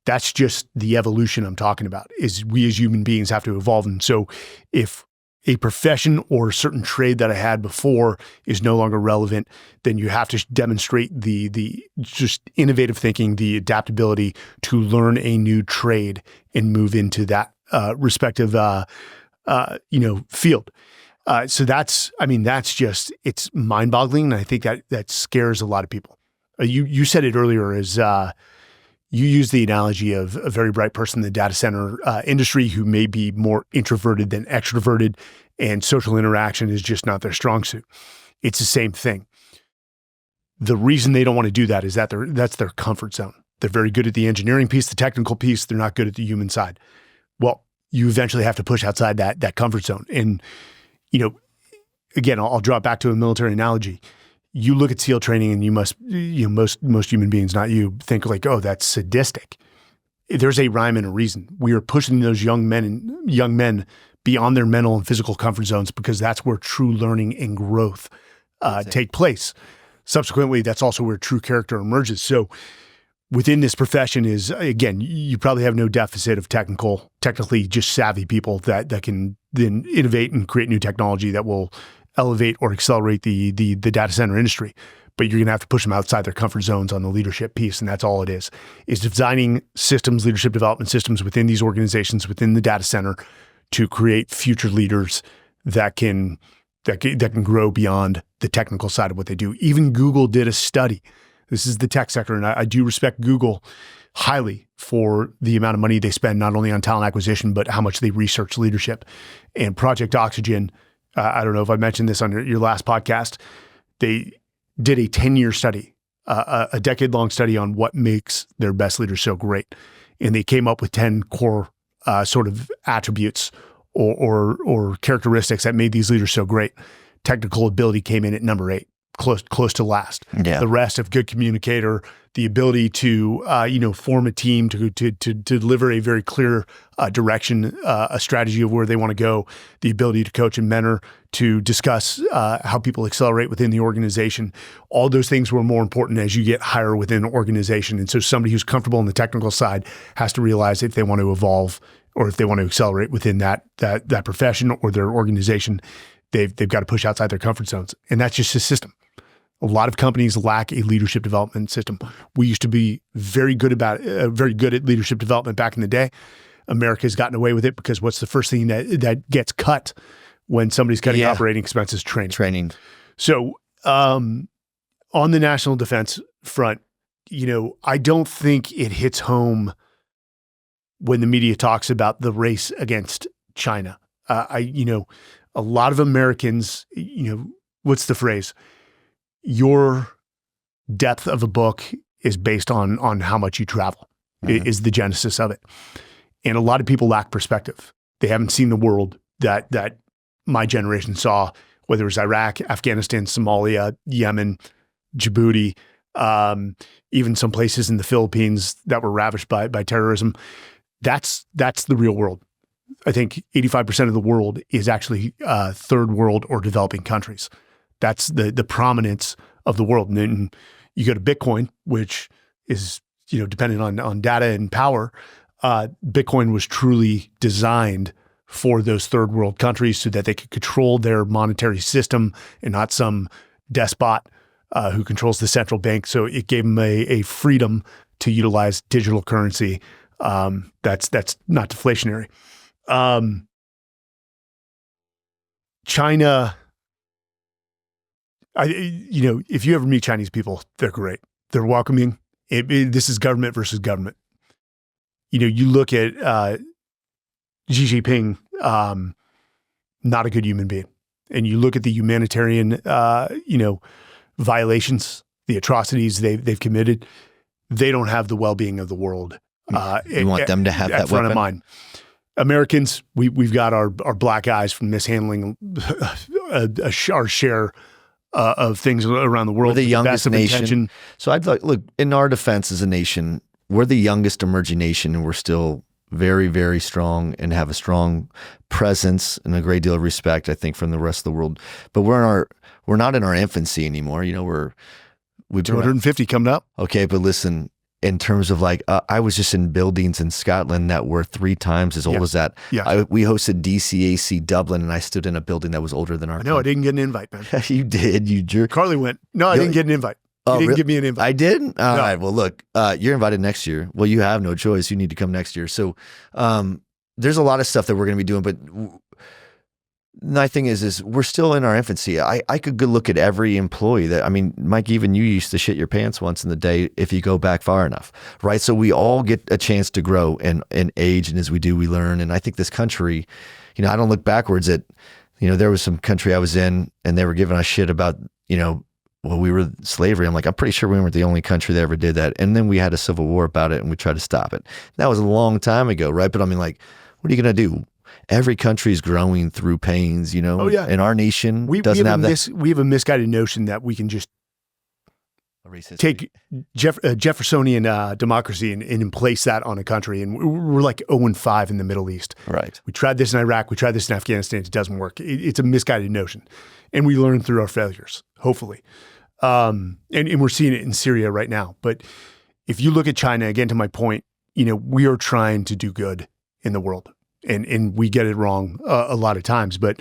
That's just the evolution I'm talking about, is we as human beings have to evolve. And so if a profession or a certain trade that I had before is no longer relevant, then you have to demonstrate the just innovative thinking, the adaptability to learn a new trade and move into that respective field. So that's just, it's mind-boggling, and I think that scares a lot of people. You said it earlier, as you use the analogy of a very bright person in the data center industry who may be more introverted than extroverted, and social interaction is just not their strong suit. It's the same thing. The reason they don't want to do that is that that's their comfort zone. They're very good at the engineering piece, the technical piece. They're not good at the human side. Well, you eventually have to push outside that comfort zone. And, again, I'll draw it back to a military analogy. You look at SEAL training and you must, most human beings, not you, think like, oh, that's sadistic. There's a rhyme and a reason. We are pushing those young men beyond their mental and physical comfort zones, because that's where true learning and growth take place. Subsequently, that's also where true character emerges. So within this profession is, again, you probably have no deficit of technically just savvy people that can then innovate and create new technology that will elevate or accelerate the data center industry. But you're going to have to push them outside their comfort zones on the leadership piece, and that's all it is designing systems, leadership development systems within these organizations, within the data center, to create future leaders that can grow beyond the technical side of what they do. Even Google did a study. This is the tech sector, and I do respect Google highly for the amount of money they spend, not only on talent acquisition, but how much they research leadership. And Project Oxygen, I don't know if I mentioned this on your last podcast, they did a 10-year study, a decade-long study on what makes their best leaders so great. And they came up with 10 core sort of attributes or characteristics that made these leaders so great. Technical ability came in at number 8, close to last. Yeah. The rest of good communicator, the ability to form a team to deliver a very clear direction, a strategy of where they want to go, the ability to coach and mentor, to discuss how people accelerate within the organization. All those things were more important as you get higher within an organization. And so somebody who's comfortable on the technical side has to realize if they want to evolve or if they want to accelerate within that profession or their organization, they've got to push outside their comfort zones. And that's just a system. A lot of companies lack a leadership development system. We used to be very good at leadership development back in the day. America's gotten away with it because what's the first thing that gets cut when somebody's cutting operating expenses? Training. So on the national defense front, I don't think it hits home when the media talks about the race against China. A lot of Americans, what's the phrase? Your depth of a book is based on how much you travel, is the genesis of it. And a lot of people lack perspective. They haven't seen the world that my generation saw, whether it was Iraq, Afghanistan, Somalia, Yemen, Djibouti, even some places in the Philippines that were ravished by terrorism. That's the real world. I think 85% of the world is actually third world or developing countries. That's the prominence of the world. And then you go to Bitcoin, which is, dependent on data and power. Bitcoin was truly designed for those third world countries so that they could control their monetary system and not some despot who controls the central bank. So it gave them a freedom to utilize digital currency that's not deflationary. China, if you ever meet Chinese people, they're great. They're welcoming. This is government versus government. You look at Xi Jinping, not a good human being. And you look at the humanitarian, violations, the atrocities they've committed. They don't have the well-being of the world. You want them to have that front weapon? of mind. Americans, we've got our black eyes from mishandling our share of things around the world. We're the youngest nation. Intention. So I'd look, in our defense as a nation, we're the youngest emerging nation, and we're still very, very strong and have a strong presence and a great deal of respect, I think, from the rest of the world. But we're not in our infancy anymore. We've 250 coming up. Okay, but listen, in terms of like, I was just in buildings in Scotland that were 3 times as old as that. Yeah. We hosted DCAC Dublin, and I stood in a building that was older than our. No, I didn't get an invite, man. You did, you jerk. Carly went. No, I didn't get an invite. You didn't give me an invite. I did? All right. Well, look, you're invited next year. Well, you have no choice. You need to come next year. So there's a lot of stuff that we're going to be doing, but the thing is we're still in our infancy. I could go look at every employee that, I mean, Mike, even you used to shit your pants once in the day if you go back far enough, right? So we all get a chance to grow and age, and as we do, we learn. And I think this country, I don't look backwards at, there was some country I was in and they were giving us shit about, well, we were slavery. I'm like, I'm pretty sure we weren't the only country that ever did that. And then we had a civil war about it and we tried to stop it. That was a long time ago, right? But I mean, like, what are you going to do? Every country is growing through pains, Oh, yeah. And our nation doesn't have that. We have a misguided notion that we can just take Jeffersonian democracy and place that on a country. And we're like 0-5 in the Middle East. Right. We tried this in Iraq. We tried this in Afghanistan. It doesn't work. It's a misguided notion. And we learn through our failures, hopefully. And we're seeing it in Syria right now. But if you look at China, again, to my point, we are trying to do good in the world. And we get it wrong a lot of times. But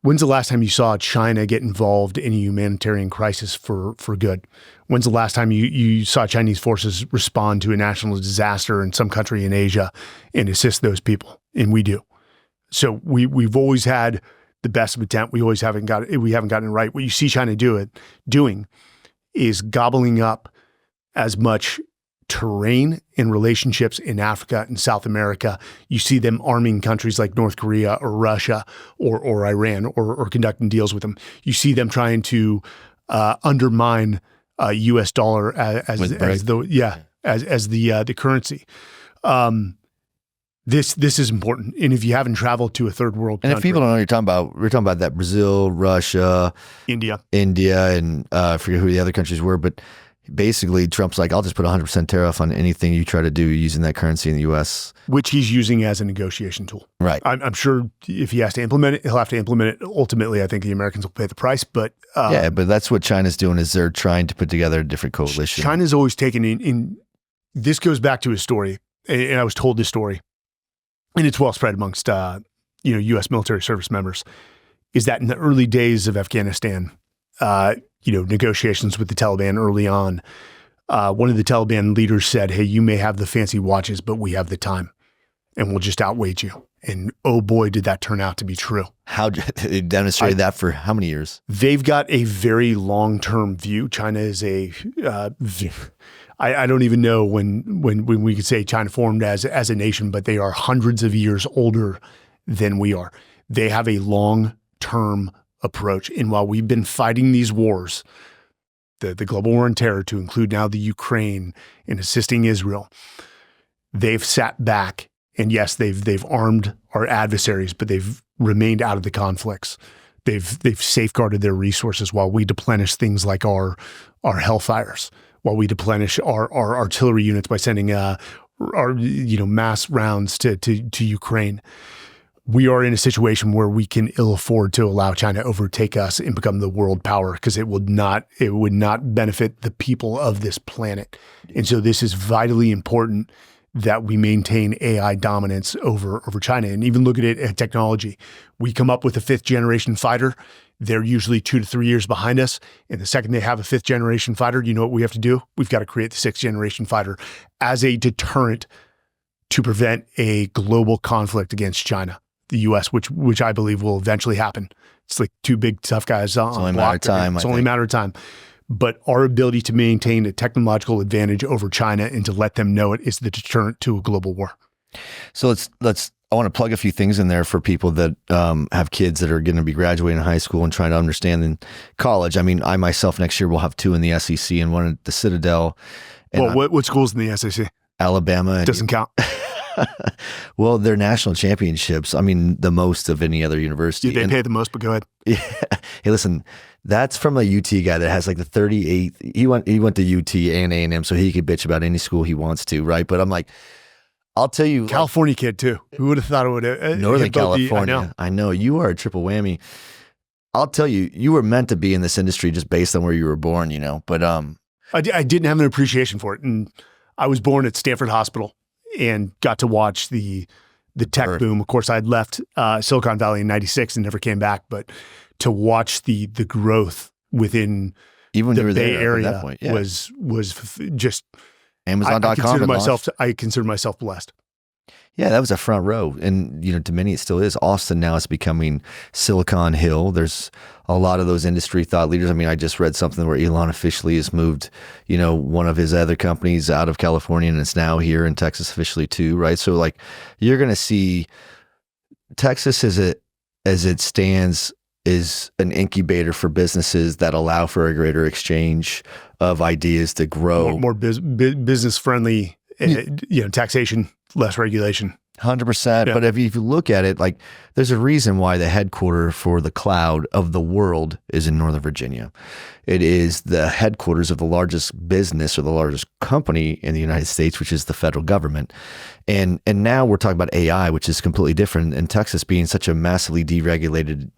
when's the last time you saw China get involved in a humanitarian crisis for good? When's the last time you saw Chinese forces respond to a national disaster in some country in Asia and assist those people? And we do. So we've always had the best of intent. We haven't gotten it right. What you see China doing is gobbling up as much terrain and relationships in Africa and South America. You see them arming countries like North Korea or Russia or Iran or conducting deals with them. You see them trying to undermine U.S. dollar as the currency. This is important. And if you haven't traveled to a third world country. And if people don't know what you're talking about, we're talking about that Brazil, Russia, India, and I forget who the other countries were, but basically Trump's like, I'll just put 100% tariff on anything you try to do using that currency in the U.S. Which he's using as a negotiation tool. Right. I'm sure if he has to implement it, he'll have to implement it. Ultimately, I think the Americans will pay the price. But yeah, but that's what China's doing is they're trying to put together a different coalition. China's always taken in this goes back to his story, and I was told this story, and it's well spread amongst U.S. military service members, is that in the early days of Afghanistan, negotiations with the Taliban early on, one of the Taliban leaders said, hey, you may have the fancy watches, but we have the time and we'll just outweight you. And oh boy, did that turn out to be true. How they demonstrated that for how many years? They've got a very long-term view. China is I don't even know when we could say China formed as a nation, but they are hundreds of years older than we are. They have a long-term approach. And while we've been fighting these wars, the global war on terror to include now the Ukraine and assisting Israel, they've sat back and yes, they've armed our adversaries, but they've remained out of the conflicts. They've safeguarded their resources while we deplenish things like our Hellfires, while we deplenish our artillery units by sending our mass rounds to Ukraine. We are in a situation where we can ill afford to allow China to overtake us and become the world power because it would not benefit the people of this planet. And so this is vitally important that we maintain AI dominance over China. And even look at it at technology. We come up with a 5th generation fighter. They're usually 2 to 3 years behind us. And the second they have a 5th generation fighter, you know what we have to do? We've got to create the 6th generation fighter as a deterrent to prevent a global conflict against China, the U.S., which I believe will eventually happen. It's like 2 big tough guys on It's only a matter of time. It's only a matter of time. But our ability to maintain a technological advantage over China and to let them know it is the deterrent to a global war. So I want to plug a few things in there for people that have kids that are going to be graduating high school and trying to understand in college. I mean, I myself next year will have 2 in the SEC and 1 at the Citadel. Well, what schools in the SEC? Alabama. Doesn't count. Well, they're national championships. I mean, the most of any other university. Yeah, they pay the most, but go ahead. Yeah. Hey, listen, that's from a UT guy that has like the 38th. He went to UT and A&M, so he could bitch about any school he wants to, right? But I'm like, I'll tell you. California kid, too. Who would have thought it would have? Northern California. I know. You are a triple whammy. I'll tell you, you were meant to be in this industry just based on where you were born, But I didn't have an appreciation for it. And I was born at Stanford Hospital and got to watch the tech boom. Of course, I'd left Silicon Valley in '96 and never came back, but to watch the growth within even the Bay there Area at that point, was just Amazon.com. I consider myself blessed. Yeah, that was a front row. And, to many it still is. Austin now is becoming Silicon Hill. There's a lot of those industry thought leaders. I mean, I just read something where Elon officially has moved, one of his other companies out of California, and it's now here in Texas officially too, right? So like you're going to see Texas as it stands is an incubator for businesses that allow for a greater exchange of ideas to grow. More business friendly, taxation, less regulation. 100%. Yeah. But if you look at it, like there's a reason why the headquarters for the cloud of the world is in Northern Virginia. It is the headquarters of the largest business or the largest company in the United States, which is the federal government. And now we're talking about AI, which is completely different. And Texas being such a massively deregulated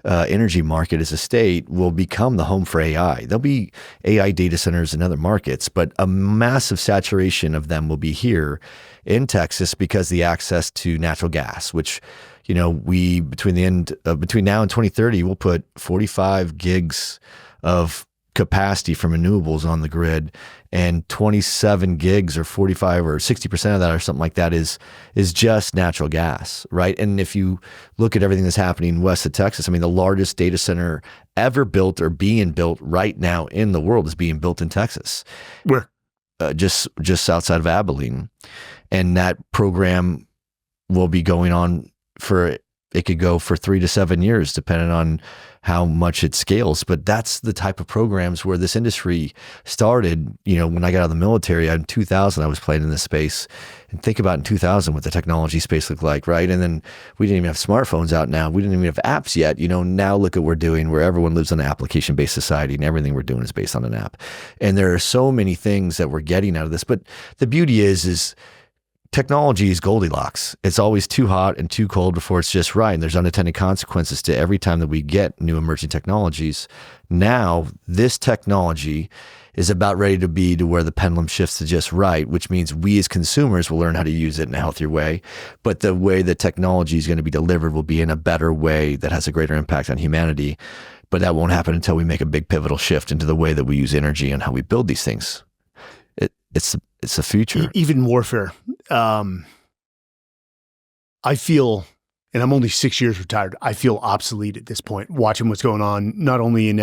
energy market as a state will become the home for AI. There'll be AI data centers in other markets, but a massive saturation of them will be here in Texas because the access to natural gas, which, we between now and 2030, we'll put 45 gigs of capacity from renewables on the grid, and 27 gigs or 45 or 60% of that or something like that is just natural gas, right? And if you look at everything that's happening west of Texas, I mean, the largest data center ever built or being built right now in the world is being built in Texas. Where? Just outside of Abilene. And that program will be going on it could go for 3 to 7 years, depending on how much it scales. But that's the type of programs where this industry started. When I got out of the military in 2000, I was playing in this space. And think about in 2000 what the technology space looked like, right? And then we didn't even have smartphones out now. We didn't even have apps yet. Now look at what we're doing, where everyone lives in an application-based society and everything we're doing is based on an app. And there are so many things that we're getting out of this. But the beauty is technology is Goldilocks. It's always too hot and too cold before it's just right. And there's unintended consequences to every time that we get new emerging technologies. Now, this technology is about ready to be to where the pendulum shifts to just right, which means we as consumers will learn how to use it in a healthier way. But the way that technology is going to be delivered will be in a better way that has a greater impact on humanity. But that won't happen until we make a big pivotal shift into the way that we use energy and how we build these things. It's the future. Even warfare. I feel, and I'm only 6 years retired, I feel obsolete at this point, watching what's going on, not only in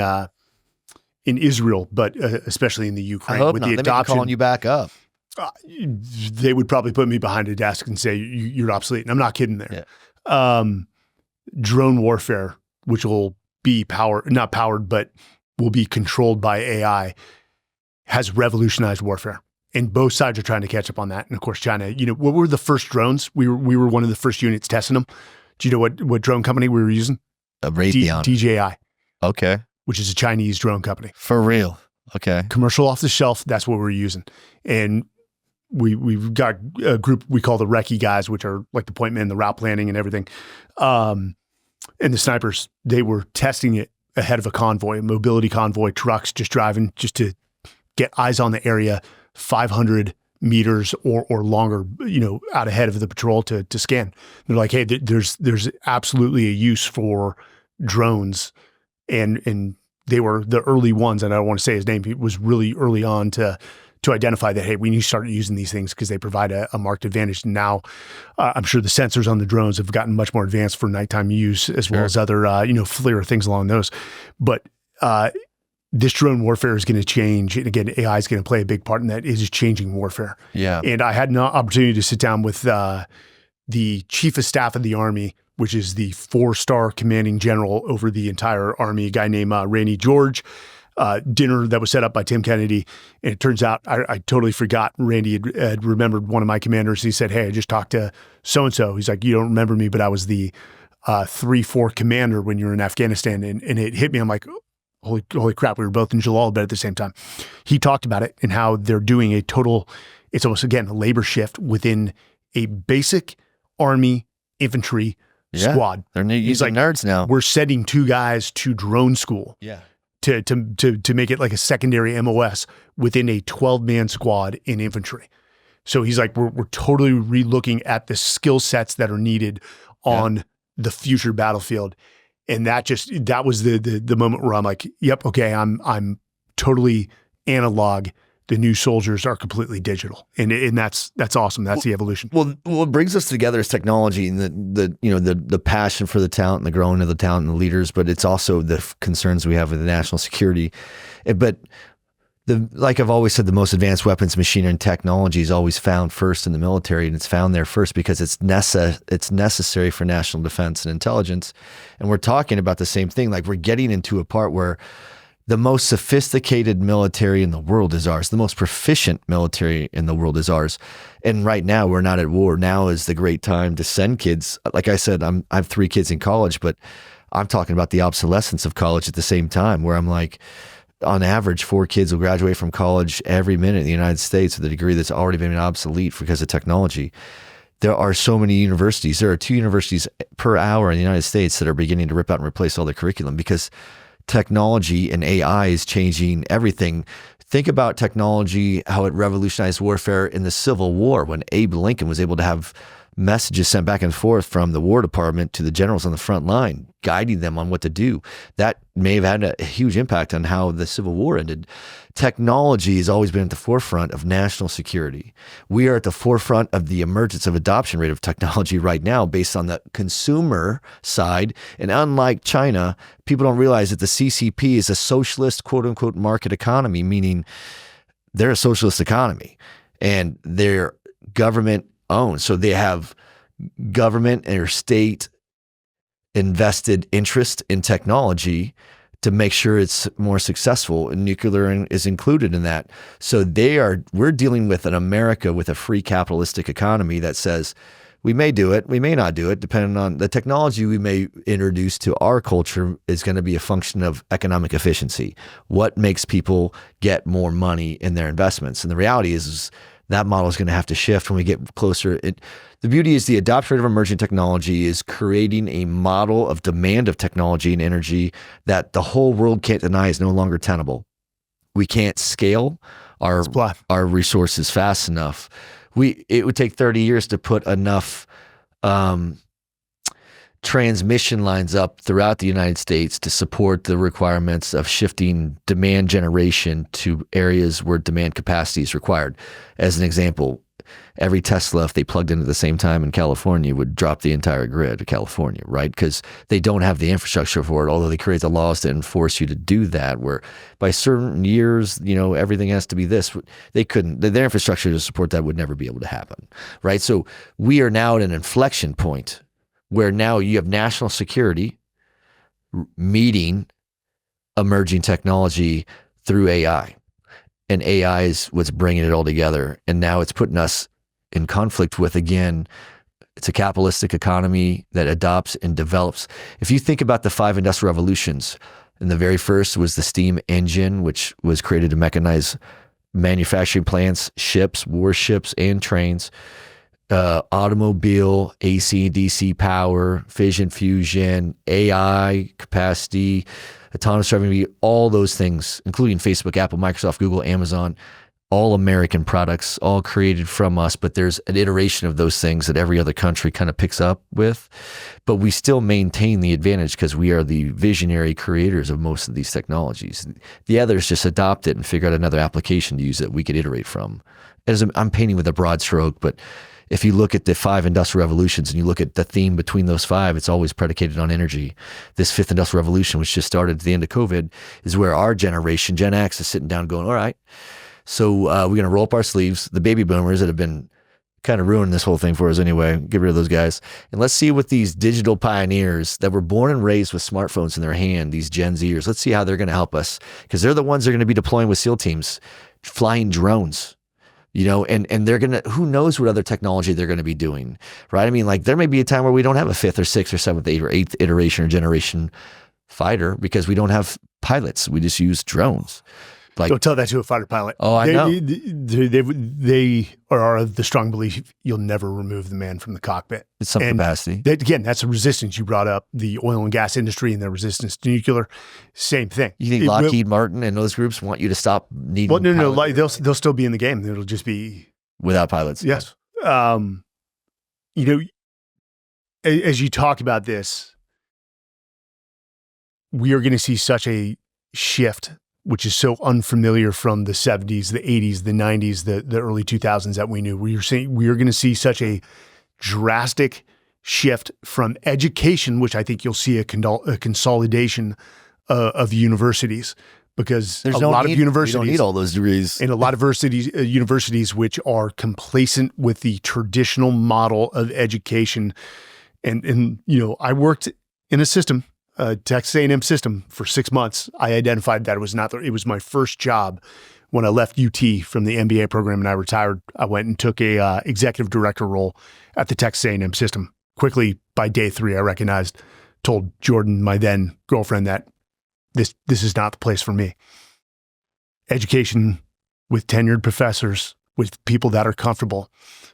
Israel, but especially in the Ukraine. I hope with not. the They may be adoption. calling you back up. They would probably put me behind a desk and say, you're obsolete. And I'm not kidding there. Yeah. Drone warfare, which will be not powered, but will be controlled by AI, has revolutionized warfare. And both sides are trying to catch up on that. And of course, China, what were the first drones? We were one of the first units testing them. Do you know what drone company we were using? Raytheon. DJI. Okay. Which is a Chinese drone company. For real. Okay. Commercial off the shelf. That's what we're using. And we've got a group we call the recce guys, which are like the point men, the route planning and everything. And the snipers, they were testing it ahead of a mobility convoy, trucks just driving just to get eyes on the area, 500 meters or longer, out ahead of the patrol to scan. They're like, hey, there's absolutely a use for drones. And they were the early ones, and I don't want to say his name, he was really early on to identify that, hey, we need to start using these things because they provide a marked advantage. And now I'm sure the sensors on the drones have gotten much more advanced for nighttime use, as well as other, FLIR, things along those. But this drone warfare is going to change. And again, AI is going to play a big part in that. It is changing warfare. Yeah. And I had an opportunity to sit down with the chief of staff of the Army, which is the 4-star commanding general over the entire Army, a guy named Randy George. Dinner that was set up by Tim Kennedy. And it turns out I totally forgot Randy had remembered one of my commanders. He said, hey, I just talked to so-and-so. He's like, you don't remember me, but I was the 3-4 commander when you were in Afghanistan. And it hit me. I'm like, holy crap, we were both in Jalalabad at the same time. He talked about it and how they're doing it's almost, again, a labor shift within a basic Army infantry squad. They're using nerds now. We're sending 2 guys to drone school to make it like a secondary MOS within a 12-man squad in infantry. So he's like, we're totally relooking at the skill sets that are needed on the future battlefield. And that was the moment where I'm like, yep, okay, I'm totally analog. The new soldiers are completely digital, and that's awesome. That's the evolution. Well, what brings us together is technology and the passion for the talent and the growing of the talent and the leaders, but it's also the concerns we have with the national security. But like I've always said, the most advanced weapons, machinery, and technology is always found first in the military, and it's found there first because it's necessary for national defense and intelligence. And we're talking about the same thing. Like, we're getting into a part where the most sophisticated military in the world is ours. The most proficient military in the world is ours. And right now, we're not at war. Now is the great time to send kids. Like I said, I have 3 kids in college, but I'm talking about the obsolescence of college at the same time, where I'm like, on average, 4 kids will graduate from college every minute in the United States with a degree that's already been obsolete because of technology. There are so many universities. There are 2 universities per hour in the United States that are beginning to rip out and replace all the curriculum because technology and AI is changing everything. Think about technology, how it revolutionized warfare in the Civil War when Abe Lincoln was able to have messages sent back and forth from the War Department to the generals on the front line, guiding them on what to do. That may have had a huge impact on how the Civil War ended. Technology has always been at the forefront of national security. We are at the forefront of the emergence of adoption rate of technology right now based on the consumer side. And unlike China, people don't realize that the CCP is a socialist, quote unquote, market economy, meaning they're a socialist economy and they're government owned. So they have government or state invested interest in technology to make sure it's more successful, and nuclear is included in that. So we're dealing with an America with a free capitalistic economy that says we may do it, we may not do it, depending on the technology we may introduce to our culture is going to be a function of economic efficiency. What makes people get more money in their investments? And the reality is that model is going to have to shift when we get closer. The beauty is the adoption of emerging technology is creating a model of demand of technology and energy that the whole world can't deny is no longer tenable. We can't scale our resources fast enough. It would take 30 years to put enough transmission lines up throughout the United States to support the requirements of shifting demand generation to areas where demand capacity is required. As an example, every Tesla, if they plugged in at the same time in California, would drop the entire grid of California, right? Because they don't have the infrastructure for it, although they create the laws to enforce you to do that, where by certain years, everything has to be this. They couldn't, their infrastructure to support that would never be able to happen, right? So we are now at an inflection point where now you have national security meeting emerging technology through AI. And AI is what's bringing it all together. And now it's putting us in conflict with, again, it's a capitalistic economy that adopts and develops. If you think about the 5 industrial revolutions, and the very first was the steam engine, which was created to mechanize manufacturing plants, ships, warships, and trains. Automobile, AC, DC power, fission, fusion, AI, capacity, autonomous driving, all those things, including Facebook, Apple, Microsoft, Google, Amazon, all American products, all created from us. But there's an iteration of those things that every other country kind of picks up with. But we still maintain the advantage because we are the visionary creators of most of these technologies. The others just adopt it and figure out another application to use that we could iterate from. I'm painting with a broad stroke, but if you look at the 5 industrial revolutions and you look at the theme between those 5, it's always predicated on energy. This 5th industrial revolution, which just started at the end of COVID, is where our generation, Gen X, is sitting down going, all right, so we're going to roll up our sleeves. The baby boomers that have been kind of ruining this whole thing for us anyway, get rid of those guys. And let's see what these digital pioneers that were born and raised with smartphones in their hand, these Gen Zers, let's see how they're going to help us. Because they're the ones that are going to be deploying with SEAL teams, flying drones. And they're going to, who knows what other technology they're going to be doing, right? I mean, like there may be a time where we don't have a 5th or 6th or 7th, 8th or 8th iteration or generation fighter because we don't have pilots. We just use drones. Like, don't tell that to a fighter pilot. Oh, I know. They are of the strong belief you'll never remove the man from the cockpit. It's some capacity. Again, that's a resistance. You brought up the oil and gas industry and their resistance to nuclear. Same thing. You think Lockheed Martin and those groups want you to stop needing? Well, no. Like, they'll still be in the game. It'll just be without pilots. Yes. As you talk about this, we are going to see such a shift, which is so unfamiliar from the 70s, the 80s, the 90s, the early 2000s that we knew. We are going to see such a drastic shift from education, which I think you'll see a consolidation of universities, because a lot of universities don't need all those degrees, and a lot of universities which are complacent with the traditional model of education. And I worked in a system, Texas A&M system, for 6 months. I identified that it was my first job when I left UT from the MBA program and I retired. I went and took a executive director role at the Texas A&M system. Quickly, by day 3, I told Jordan, my then girlfriend, that this is not the place for me. Education with tenured professors, with people that are comfortable,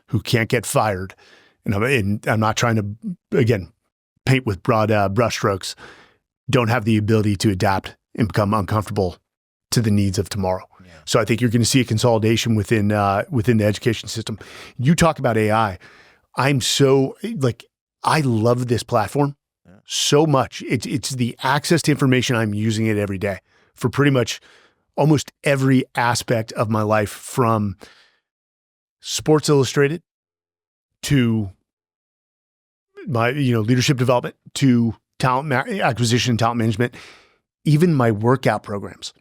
who can't get fired. And I'm not trying to, again, paint with broad brushstrokes, don't have the ability to adapt and become uncomfortable to the needs of tomorrow. Yeah. So I think you're going to see a consolidation within the education system. You talk about AI. I love this platform so much. It's the access to information. I'm using it every day for pretty much almost every aspect of my life, from Sports Illustrated to my leadership development, to talent acquisition, talent management, even my workout programs.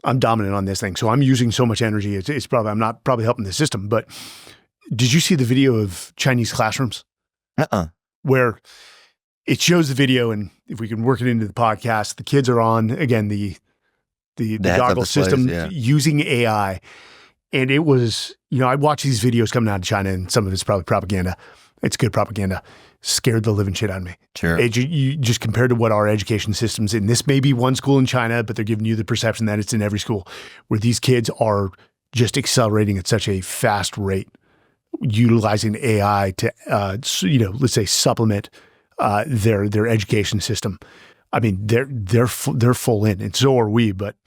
I'm dominant on this thing, so I'm using so much energy. I'm not probably helping the system. But did you see the video of Chinese classrooms? Where it shows the video, and if we can work it into the podcast, the kids are on, again, the goggle system using AI. And it was, I watch these videos coming out of China, and some of it's probably propaganda. It's good propaganda. Scared the living shit out of me. Sure. You just compared to what our education systems, and this may be one school in China, but they're giving you the perception that it's in every school, where these kids are just accelerating at such a fast rate, utilizing AI to, let's say, supplement their education system. I mean, they're full in, and so are we. But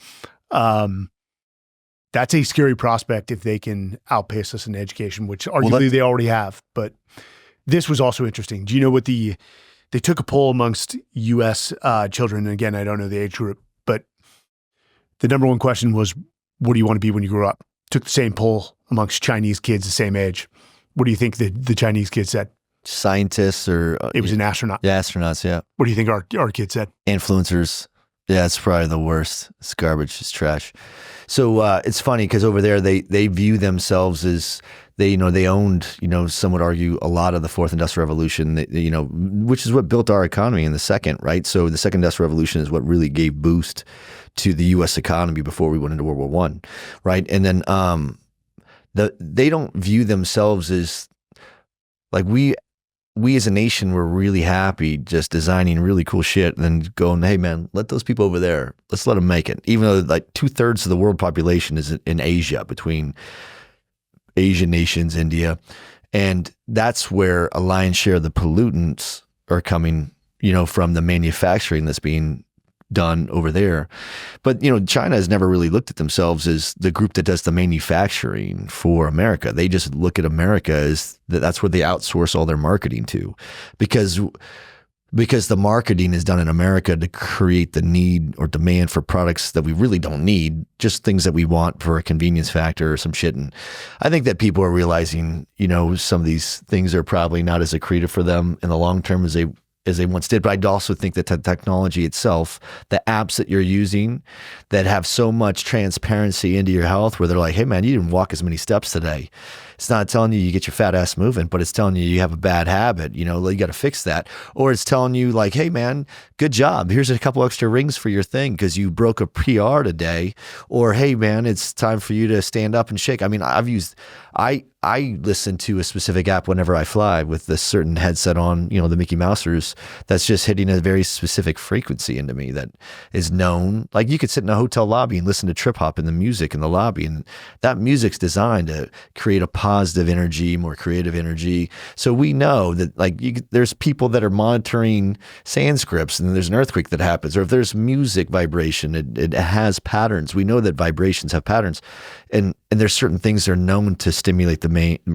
that's a scary prospect if they can outpace us in education, which arguably they already have. But this was also interesting. Do you know what they took a poll amongst U.S. children? And again, I don't know the age group, but the number one question was, what do you want to be when you grow up? Took the same poll amongst Chinese kids the same age. What do you think the Chinese kids said? Scientists, or it was an astronaut. Yeah, astronauts. Yeah. What do you think our kids said? Influencers. Yeah, it's probably the worst. It's garbage. It's trash. So it's funny because over there they view themselves as they owned, some would argue, a lot of the fourth industrial revolution, which is what built our economy in the second, right? So the second industrial revolution is what really gave boost to the U.S. economy before we went into World War I, right? And then they don't view themselves as like we as a nation were really happy just designing really cool shit and then going, hey man, let those people over there, let's let them make it. Even though like 2/3 of the world population is in Asia, between Asian nations, India. And that's where a lion's share of the pollutants are coming, from the manufacturing that's being done over there. But, China has never really looked at themselves as the group that does the manufacturing for America. They just look at America as that's where they outsource all their marketing to, because the marketing is done in America to create the need or demand for products that we really don't need, just things that we want for a convenience factor or some shit. And I think that people are realizing, some of these things are probably not as accretive for them in the long term as they once did. But I'd also think that the technology itself, the apps that you're using that have so much transparency into your health, where they're like, hey man, you didn't walk as many steps today. It's not telling you get your fat ass moving, but it's telling you have a bad habit. You got to fix that. Or it's telling you like, hey man, good job. Here's a couple extra rings for your thing because you broke a PR today. Or hey man, it's time for you to stand up and shake. I mean, I listen to a specific app whenever I fly with this certain headset on, the Mickey Mousers, that's just hitting a very specific frequency into me that is known. Like you could sit in a hotel lobby and listen to trip hop and the music in the lobby, and that music's designed to create a positive energy, more creative energy. So we know that there's people that are monitoring sand scripts and there's an earthquake that happens, or if there's music vibration, it has patterns. We know that vibrations have patterns, and there's certain things that are known to stimulate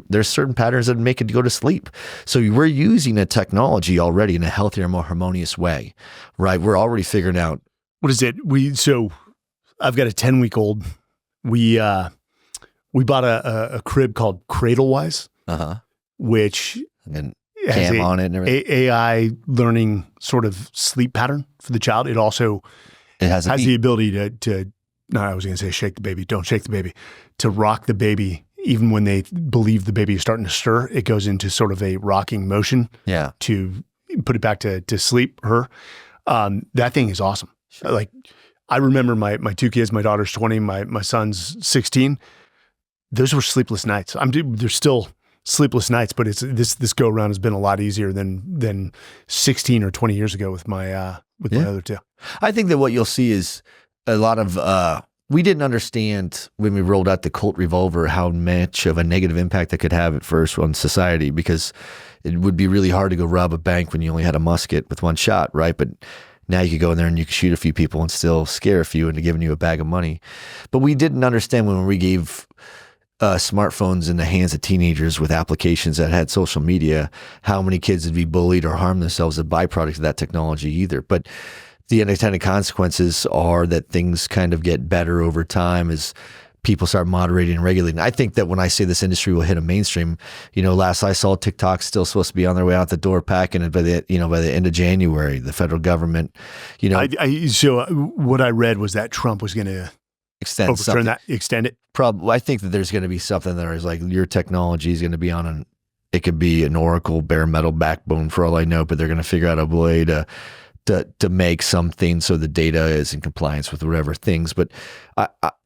there's certain patterns that make it go to sleep. So we're using a technology already in a healthier, more harmonious way, right? We're already figuring out. What is it? So I've got a 10-week-old. We bought a crib called Cradlewise, which and cam on it and everything. AI learning sort of sleep pattern for the child. It also has the ability to no, I was going to say shake the baby. Don't shake the baby. To rock the baby, even when they believe the baby is starting to stir, it goes into sort of a rocking motion. Yeah. To put it back to sleep her. That thing is awesome. Sure. Like I remember my two kids. My daughter's 20. My son's 16. Those were sleepless nights. There's still sleepless nights, but it's this go around has been a lot easier than 16 or 20 years ago with my other two. I think that what you'll see is a lot of we didn't understand when we rolled out the Colt revolver how much of a negative impact that could have at first on society, because it would be really hard to go rob a bank when you only had a musket with one shot, right? But now you could go in there and you could shoot a few people and still scare a few into giving you a bag of money. But we didn't understand when we gave smartphones in the hands of teenagers with applications that had social media, how many kids would be bullied or harm themselves as a byproduct of that technology either. But the unintended consequences are that things kind of get better over time as people start moderating and regulating. I think that when I say this industry will hit a mainstream, last I saw, TikTok's still supposed to be on their way out the door packing it by the end of January. The federal government, So what I read was that Trump was going to extend it. Probably, I think that there's going to be something that is like your technology is going to be on it could be an Oracle bare metal backbone for all I know, but they're going to figure out a way to make something so the data is in compliance with whatever things. But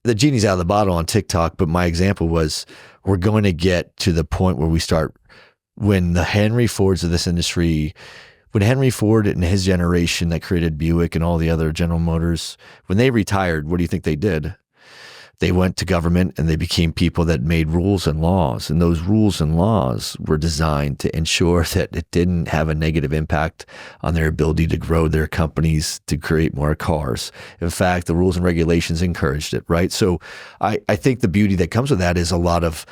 the genie's out of the bottle on TikTok. But my example was we're going to get to the point where we start when the Henry Fords of this industry, when Henry Ford and his generation that created Buick and all the other General Motors, when they retired, what do you think they did? They went to government and they became people that made rules and laws. And those rules and laws were designed to ensure that it didn't have a negative impact on their ability to grow their companies to create more cars. In fact, the rules and regulations encouraged it, right? So I think the beauty that comes with that is a lot of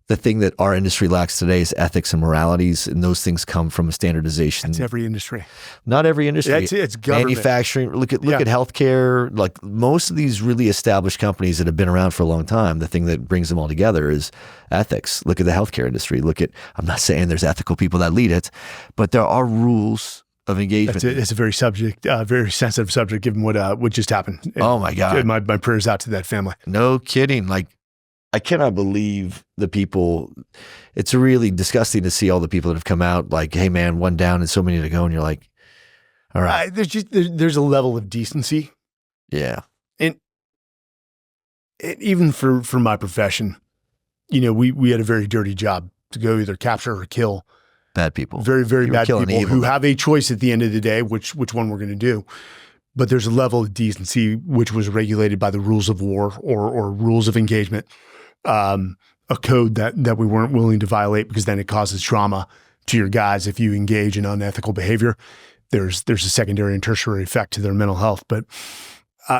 the thing that our industry lacks today is ethics and moralities, and those things come from a standardization. It's every industry. Not every industry. It's government. Manufacturing. Look at healthcare. Like most of these really established companies that have been around for a long time, the thing that brings them all together is ethics. Look at the healthcare industry. I'm not saying there's ethical people that lead it, but there are rules of engagement. It's a very sensitive subject given what just happened. Oh my God. My prayers out to that family. No kidding. I cannot believe the people. It's really disgusting to see all the people that have come out like, hey man, one down and so many to go. And you're like, all right. There's a level of decency. Yeah. And even for my profession, we had a very dirty job to go either capture or kill bad people. Very, very bad people who have a choice at the end of the day, which one we're going to do. But there's a level of decency which was regulated by the rules of war or rules of engagement. A code that we weren't willing to violate because then it causes trauma to your guys if you engage in unethical behavior. There's a secondary and tertiary effect to their mental health. But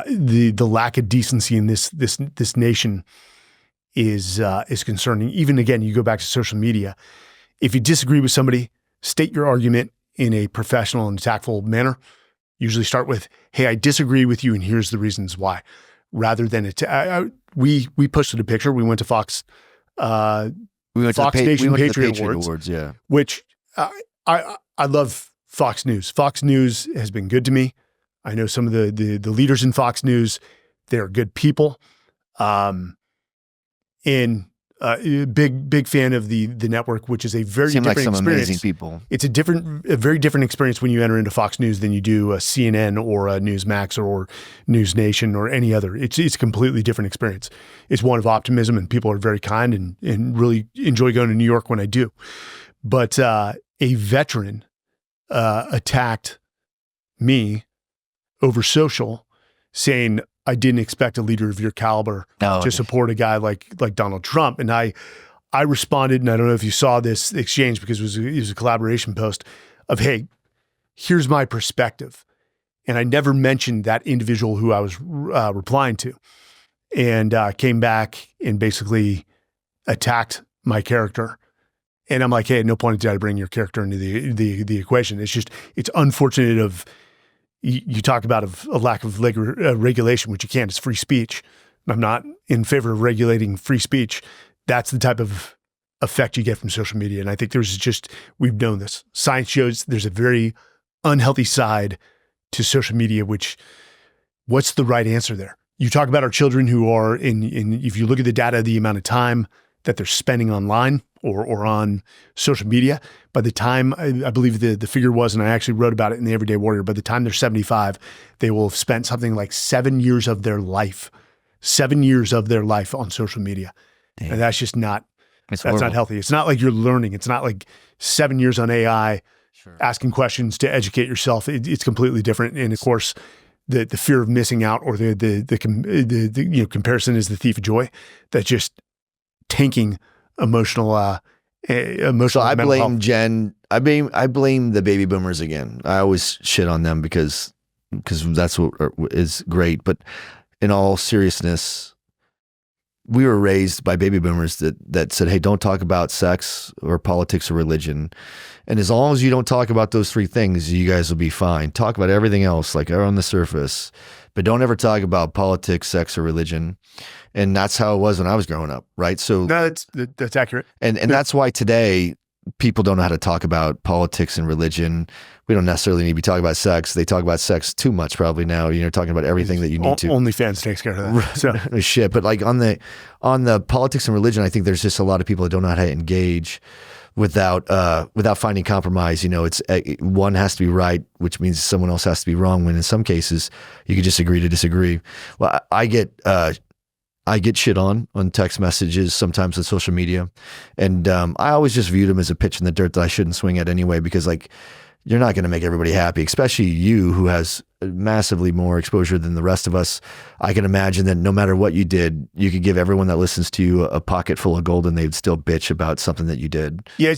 the lack of decency in this nation is concerning. Even again, you go back to social media. If you disagree with somebody, state your argument in a professional and tactful manner. Usually start with, "Hey, I disagree with you, and here's the reasons why." Rather than we posted a picture. We went to Fox. We went Fox to Nation the Patriot Awards. Yeah. Which I love Fox News. Fox News has been good to me. I know some of the leaders in Fox News. They're good people. And Big fan of the network, which is a very Seem different like some experience. amazing people. It's a very different experience when you enter into Fox News than you do a CNN or a Newsmax or News Nation or any other. It's a completely different experience. It's one of optimism, and people are very kind and really enjoy going to New York when I do. But a veteran attacked me over social, saying, I didn't expect a leader of your caliber to support a guy like Donald Trump. And I responded, and I don't know if you saw this exchange because it was a collaboration post of, hey, here's my perspective. And I never mentioned that individual who I was replying to, and came back and basically attacked my character. And I'm like, hey, at no point did I bring your character into the equation. It's unfortunate you talk about a lack of regulation, which you can't. It's free speech. I'm not in favor of regulating free speech. That's the type of effect you get from social media. And I think we've known this. Science shows there's a very unhealthy side to social media, what's the right answer there? You talk about our children who are if you look at the data, the amount of time that they're spending online or on social media, by the time, I believe the figure was, and I actually wrote about it in the Everyday Warrior, by the time they're 75, they will have spent something like 7 years of their life on social media. Damn. And that's just not healthy. It's not like you're learning. It's not like 7 years on AI, asking questions to educate yourself. It's completely different. And of course, the fear of missing out, or the comparison is the thief of joy. That's just tanking emotional. So I blame health. Gen. I blame the baby boomers again. I always shit on them because that's what is great. But in all seriousness, we were raised by baby boomers that said, hey, don't talk about sex or politics or religion. And as long as you don't talk about those three things, you guys will be fine. Talk about everything else, like on the surface, but don't ever talk about politics, sex, or religion. And that's how it was when I was growing up, right? So no, that's accurate. And that's why today people don't know how to talk about politics and religion. We don't necessarily need to be talking about sex. They talk about sex too much probably now. Talking about everything that you need to. OnlyFans takes care of that. So shit. But like on the politics and religion, I think there's just a lot of people that don't know how to engage without finding compromise. It's one has to be right, which means someone else has to be wrong. When in some cases you could just agree to disagree. Well, I get shit on text messages, sometimes on social media. And I always just viewed them as a pitch in the dirt that I shouldn't swing at anyway, because you're not going to make everybody happy, especially you who has massively more exposure than the rest of us. I can imagine that no matter what you did, you could give everyone that listens to you a pocket full of gold and they'd still bitch about something that you did. Yeah,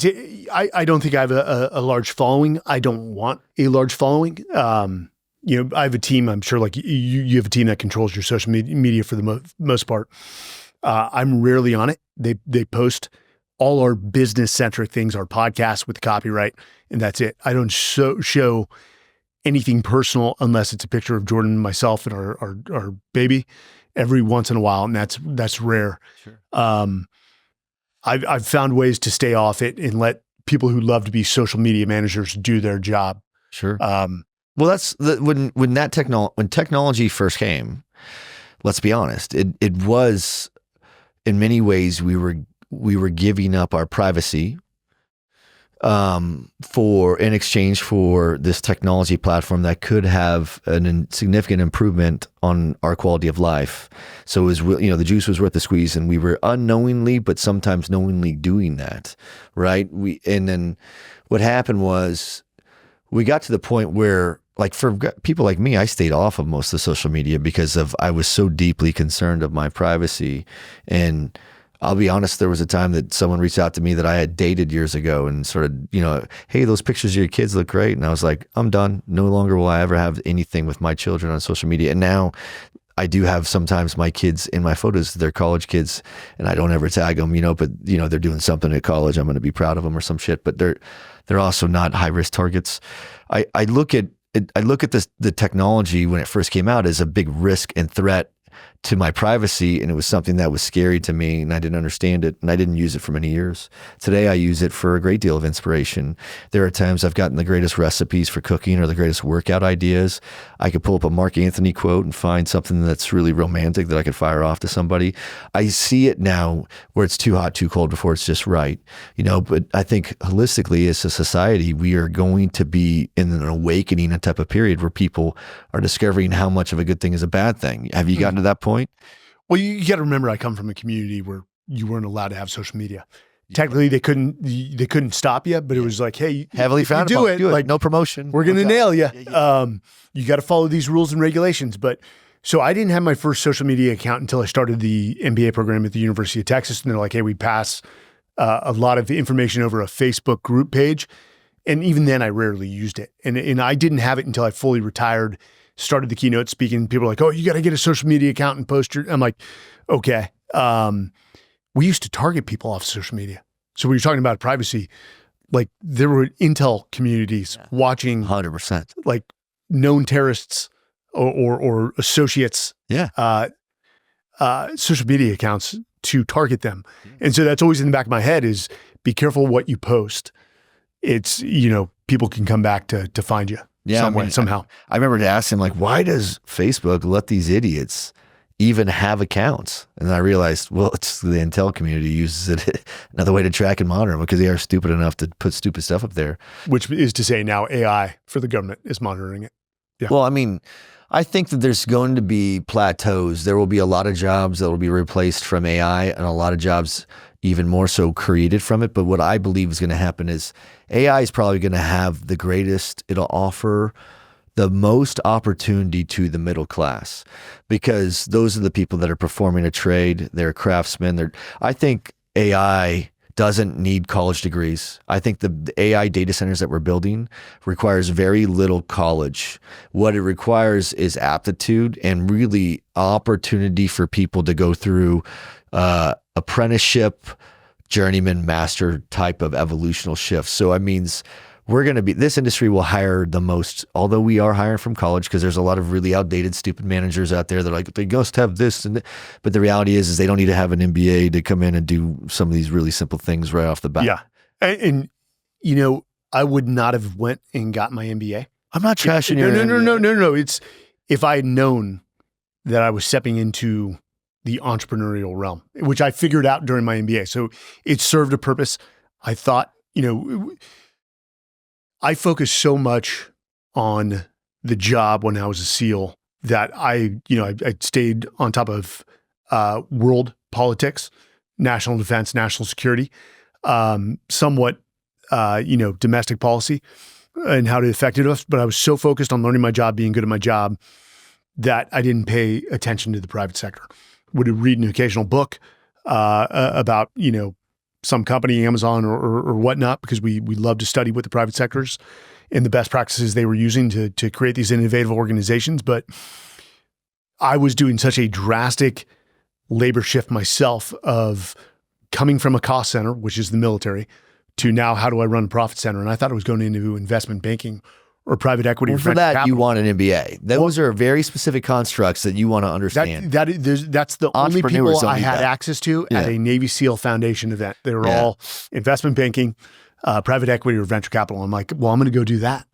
I don't think I have a large following. I don't want a large following. I have a team. I'm sure like you have a team that controls your social media for the most part. I'm rarely on it. They post all our business-centric things, our podcasts with copyright, and that's it. I don't show anything personal unless it's a picture of Jordan and myself and our baby every once in a while, and that's rare. Sure. I've found ways to stay off it and let people who love to be social media managers do their job. Sure. Well, that's when technology first came. Let's be honest. It was in many ways we were giving up our privacy in exchange for this technology platform that could have a significant improvement on our quality of life. So it was, the juice was worth the squeeze, and we were unknowingly, but sometimes knowingly doing that, right? And then what happened was we got to the point where, like for people like me, I stayed off of most of the social media because I was so deeply concerned of my privacy. And I'll be honest, there was a time that someone reached out to me that I had dated years ago and sort of, hey, those pictures of your kids look great. And I was like, I'm done. No longer will I ever have anything with my children on social media. And now I do have sometimes my kids in my photos, they're college kids, and I don't ever tag them, but they're doing something at college. I'm going to be proud of them or some shit, but they're also not high risk targets. I look at the technology when it first came out as a big risk and threat to my privacy, and it was something that was scary to me, and I didn't understand it, and I didn't use it for many years. Today, I use it for a great deal of inspiration. There are times I've gotten the greatest recipes for cooking or the greatest workout ideas. I could pull up a Mark Anthony quote and find something that's really romantic that I could fire off to somebody. I see it now where it's too hot, too cold before it's just right. But I think holistically as a society, we are going to be in an awakening, a type of period where people are discovering how much of a good thing is a bad thing. Have you gotten to that point? Well, you got to remember, I come from a community where you weren't allowed to have social media. Technically, they couldn't stop you, but it was like, hey, heavily found do it. Like, no promotion. We're going to nail you. You got to follow these rules and regulations. But so I didn't have my first social media account until I started the MBA program at the University of Texas. And they're like, hey, we pass a lot of information over a Facebook group page. And even then, I rarely used it. And I didn't have it until I fully retired, started the keynote speaking. People are like, oh, you got to get a social media account and post your, I'm like, okay. We used to target people off social media. So when you're talking about privacy, like there were Intel communities watching 100%, like known terrorists or associates, social media accounts to target them. And so that's always in the back of my head is be careful what you post. It's, people can come back to find you somehow. I remember to ask him, like, why does Facebook let these idiots even have accounts? And I realized, well, it's the Intel community uses it another way to track and monitor them because they are stupid enough to put stupid stuff up there. Which is to say now AI for the government is monitoring it. Yeah. Well, I mean, I think that there's going to be plateaus. There will be a lot of jobs that will be replaced from AI and a lot of jobs even more so created from it. But what I believe is going to happen is AI is probably going to have the greatest, it'll offer the most opportunity to the middle class because those are the people that are performing a trade. They're craftsmen. I think AI doesn't need college degrees. I think the AI data centers that we're building requires very little college. What it requires is aptitude and really opportunity for people to go through apprenticeship, journeyman, master type of evolutional shifts. So it means this industry will hire the most, although we are hiring from college because there's a lot of really outdated, stupid managers out there that are like, they must have this. But the reality is they don't need to have an MBA to come in and do some of these really simple things right off the bat. Yeah. And I would not have went and got my MBA. I'm not trashing you. No. It's if I had known that I was stepping into the entrepreneurial realm, which I figured out during my MBA. So it served a purpose. I thought, I focused so much on the job when I was a SEAL that I stayed on top of world politics, national defense, national security, somewhat, domestic policy and how it affected us. But I was so focused on learning my job, being good at my job, that I didn't pay attention to the private sector. Would read an occasional book about, some company, Amazon or whatnot, because we love to study what the private sectors and the best practices they were using to create these innovative organizations. But I was doing such a drastic labor shift myself of coming from a cost center, which is the military, to now how do I run a profit center? And I thought I was going into investment banking or private equity. Well, for that, capital. You want an MBA. Those are very specific constructs that you want to understand. That's the only people I had access to at a Navy SEAL Foundation event. They were all investment banking, private equity, or venture capital. I'm like, well, I'm going to go do that.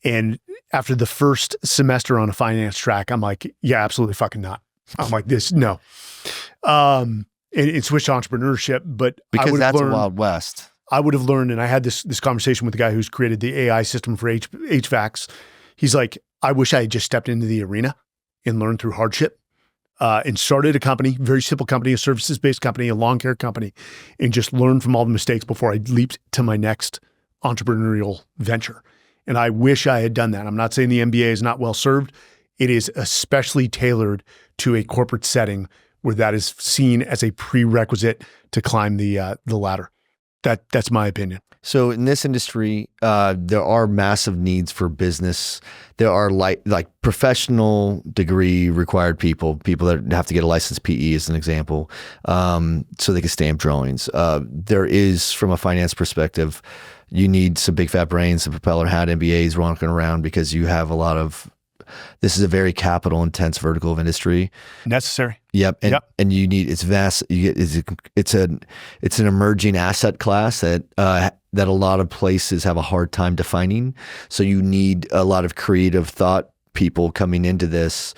And after the first semester on a finance track, I'm like, yeah, absolutely fucking not. I'm like, no. And switched to entrepreneurship, but because that's a Wild West. I would have learned, and I had this conversation with the guy who's created the AI system for HVACs. He's like, I wish I had just stepped into the arena and learned through hardship and started a company, very simple company, a services-based company, a lawn care company, and just learned from all the mistakes before I leaped to my next entrepreneurial venture. And I wish I had done that. I'm not saying the MBA is not well served. It is especially tailored to a corporate setting where that is seen as a prerequisite to climb the ladder. That's my opinion. So in this industry, there are massive needs for business. There are like professional degree required people that have to get a licensed PE as an example, so they can stamp drawings. There is, from a finance perspective, you need some big fat brains, some propeller hat MBAs walking around because you have a lot of this is a very capital intense vertical of industry. Necessary. Yep. And you need, it's vast. It's an emerging asset class that a lot of places have a hard time defining. So you need a lot of creative thought people coming into this,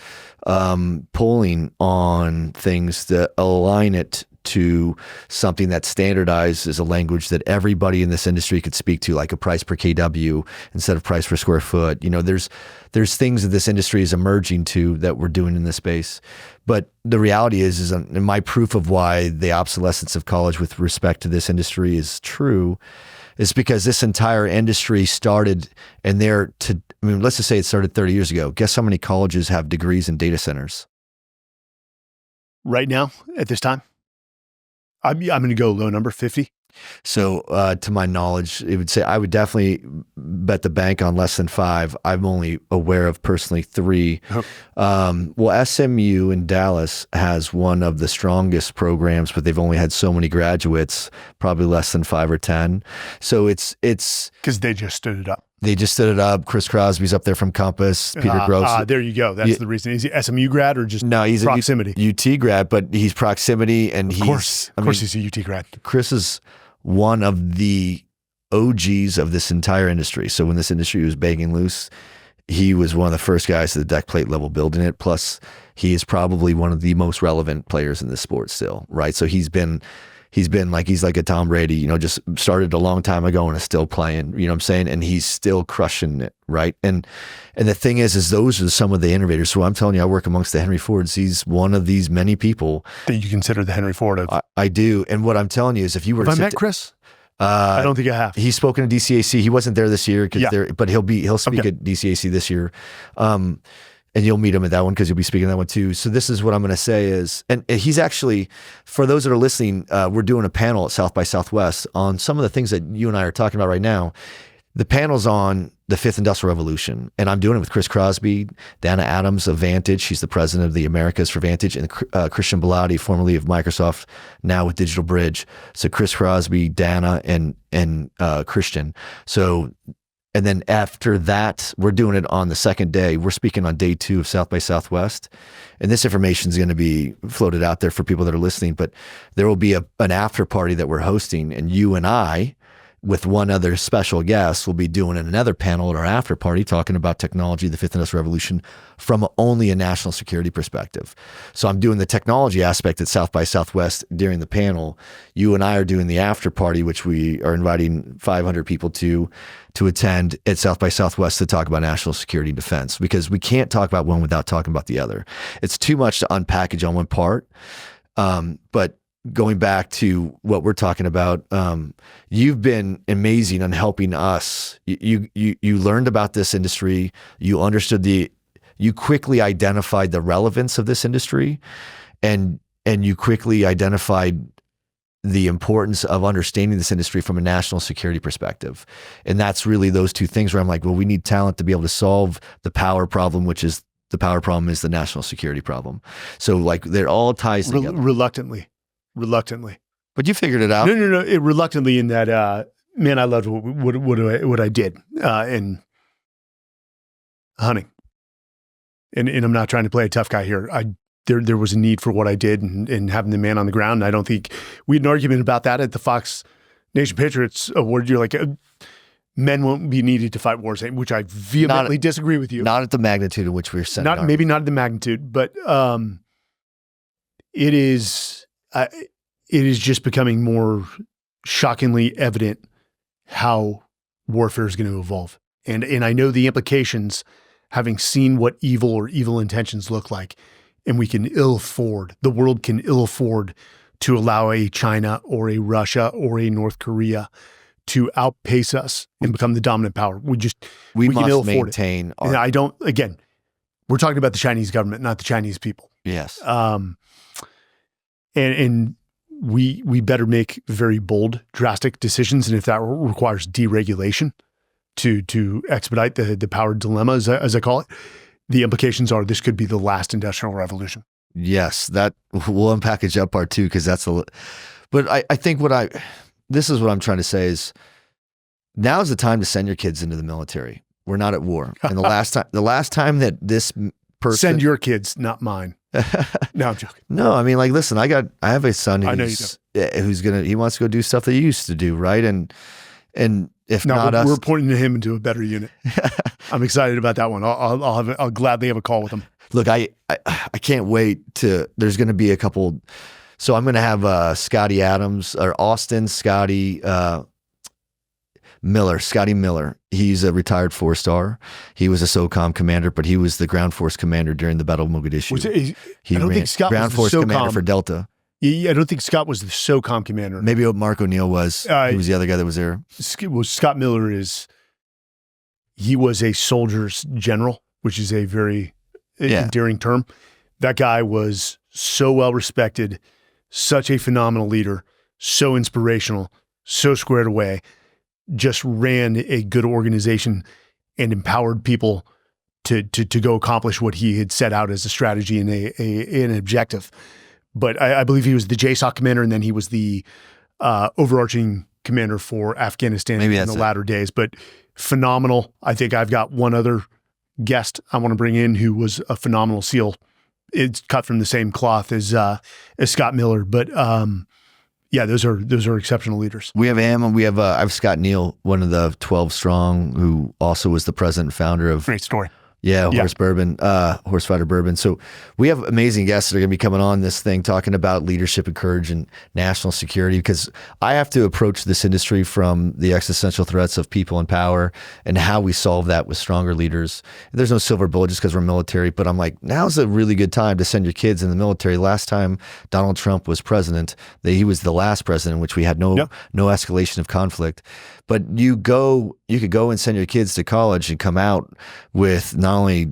pulling on things that align it to something that's standardized as a language that everybody in this industry could speak to, like a price per KW instead of price per square foot. There's things that this industry is emerging to that we're doing in this space. But the reality is and my proof of why the obsolescence of college with respect to this industry is true is because this entire industry started, and let's just say it started 30 years ago. Guess how many colleges have degrees in data centers? Right now, at this time? I'm going to go low number, 50. So to my knowledge, I would definitely bet the bank on less than 5. I'm only aware of personally 3. Oh. Well, SMU in Dallas has one of the strongest programs, but they've only had so many graduates, probably less than 5 or 10. So it's because they just stood it up. They just stood it up. Chris Crosby's up there from Compass. Peter Gross. There you go. That's the reason. Is he SMU grad or just he's proximity? A UT grad, but he's proximity, and of course he's a UT grad. Chris is one of the OGs of this entire industry. So when this industry was banging loose, he was one of the first guys to the deck plate level building it. Plus, he is probably one of the most relevant players in this sport still, right? So he's like a Tom Brady, just started a long time ago and is still playing, you know what I'm saying? And he's still crushing it, right? And the thing is those are some of the innovators. So I'm telling you, I work amongst the Henry Fords. He's one of these many people that you consider the Henry Ford of. I do. And what I'm telling you is if you were Have I met Chris? I don't think I have. He's spoken at DCAC. He wasn't there this year, but he'll speak at DCAC this year. And you'll meet him at that one because you'll be speaking at that one too. So this is what I'm going to say is, and he's actually, for those that are listening, we're doing a panel at South by Southwest on some of the things that you and I are talking about right now. The panel's on the fifth industrial revolution, and I'm doing it with Chris Crosby, Dana Adams of Vantage. She's the president of the Americas for Vantage, and Christian Bellotti, formerly of Microsoft, now with Digital Bridge. So Chris Crosby, Dana, and Christian. So, and then after that, we're doing it on the second day. We're speaking on day 2 of South by Southwest. And this information is going to be floated out there for people that are listening, but there will be an after party that we're hosting, and you and I, with one other special guest, will be doing another panel at our after party talking about technology, the fifth industrial revolution, from only a national security perspective. So I'm doing the technology aspect at South by Southwest during the panel. You and I are doing the after party, which we are inviting 500 people to attend at South by Southwest to talk about national security and defense, because we can't talk about one without talking about the other. It's too much to unpackage on one part. But going back to what we're talking about, you've been amazing on helping us. You learned about this industry. You understood you quickly identified the relevance of this industry, and you quickly identified the importance of understanding this industry from a national security perspective. And that's really those two things where I'm like, well, we need talent to be able to solve the power problem, which is the power problem is the national security problem. So like they're all ties together. Reluctantly. But you figured it out. No. Reluctantly in that, man, I loved what I did in hunting. And I'm not trying to play a tough guy here. There was a need for what I did and having the man on the ground. And I don't think we had an argument about that at the Fox Nation Patriots Award. You're like, men won't be needed to fight wars, which I vehemently disagree with you. Not at the magnitude in which we're sending. Maybe not at the magnitude, but it is just becoming more shockingly evident how warfare is going to evolve. And I know the implications, having seen what evil or evil intentions look like, and the world can ill afford to allow a China or a Russia or a North Korea to outpace us and become the dominant power. We must can ill afford maintain it. And again, we're talking about the Chinese government, not the Chinese people. Yes. And we better make very bold, drastic decisions. And if that requires deregulation to expedite the power dilemma, as I call it, the implications are this could be the last industrial revolution. Yes, that we'll unpackage that part too, because but I think this is what I'm trying to say is now's the time to send your kids into the military. We're not at war. And the last time that this person send your kids, not mine. No, I'm joking. No, I mean, like, listen, I have a son I know he wants to go do stuff that he used to do, right? And if not us, we're pointing him into a better unit. I'm excited about that one. I'll gladly have a call with him. Look, I can't wait there's going to be a couple. So I'm going to have Scotty Adams or Austin Scotty Miller. He's a retired 4-star. He was a SOCOM commander, but he was the ground force commander during the Battle of Mogadishu. I don't think Scott ground was force the commander SOCOM. for Delta. Yeah, I don't think Scott was the SOCOM commander. Maybe what Mark O'Neill was. He was the other guy that was there. Well, Scott Miller he was a soldier's general, which is a very endearing term. That guy was so well respected, such a phenomenal leader, so inspirational, so squared away, just ran a good organization and empowered people to go accomplish what he had set out as a strategy and an objective. But I believe he was the JSOC commander, and then he was the overarching commander for Afghanistan in the latter days. But phenomenal. I think I've got one other guest I want to bring in who was a phenomenal SEAL. It's cut from the same cloth as Scott Miller. But yeah, those are exceptional leaders. We have him, and I have Scott Neal, one of the 12 strong, who also was the president and founder of. Great story. Yeah, Horse Fighter Bourbon. So we have amazing guests that are going to be coming on this thing talking about leadership and courage and national security, because I have to approach this industry from the existential threats of people in power and how we solve that with stronger leaders. There's no silver bullet just because we're military, but I'm like, now's a really good time to send your kids in the military. Last time Donald Trump was president, he was the last president in which we had no escalation of conflict. But you could go and send your kids to college and come out with not only,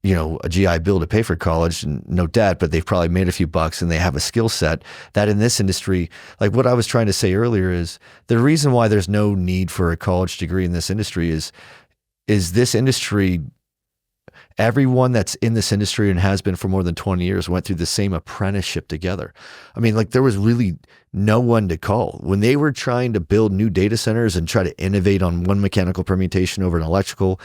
a GI Bill to pay for college and no debt, but they've probably made a few bucks and they have a skill set that in this industry, like what I was trying to say earlier, is the reason why there's no need for a college degree in this industry is this industry. Everyone that's in this industry and has been for more than 20 years went through the same apprenticeship together. I mean, like, there was really no one to call. When they were trying to build new data centers and try to innovate on one mechanical permutation over an electrical,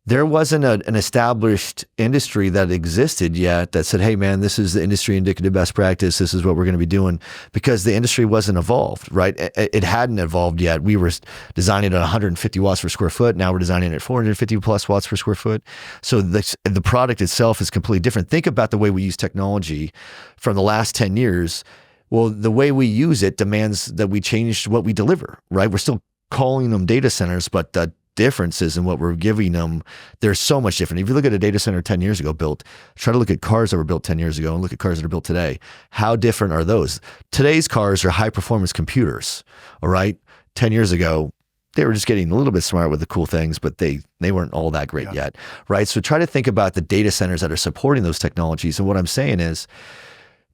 there wasn't an established industry that existed yet that said, hey man, this is the industry indicative best practice. This is what we're going to be doing, because the industry wasn't evolved, right? It hadn't evolved yet. We were designing at 150 watts per square foot. Now we're designing at 450 plus watts per square foot. So the product itself is completely different. Think about the way we use technology from the last 10 years. Well, the way we use it demands that we change what we deliver, right? We're still calling them data centers, but the differences in what we're giving them, they're so much different. If you look at a data center 10 years ago built, try to look at cars that were built 10 years ago and look at cars that are built today. How different are those? Today's cars are high performance computers, all right? 10 years ago, they were just getting a little bit smart with the cool things, but they weren't all that great yet, right? So try to think about the data centers that are supporting those technologies. And what I'm saying is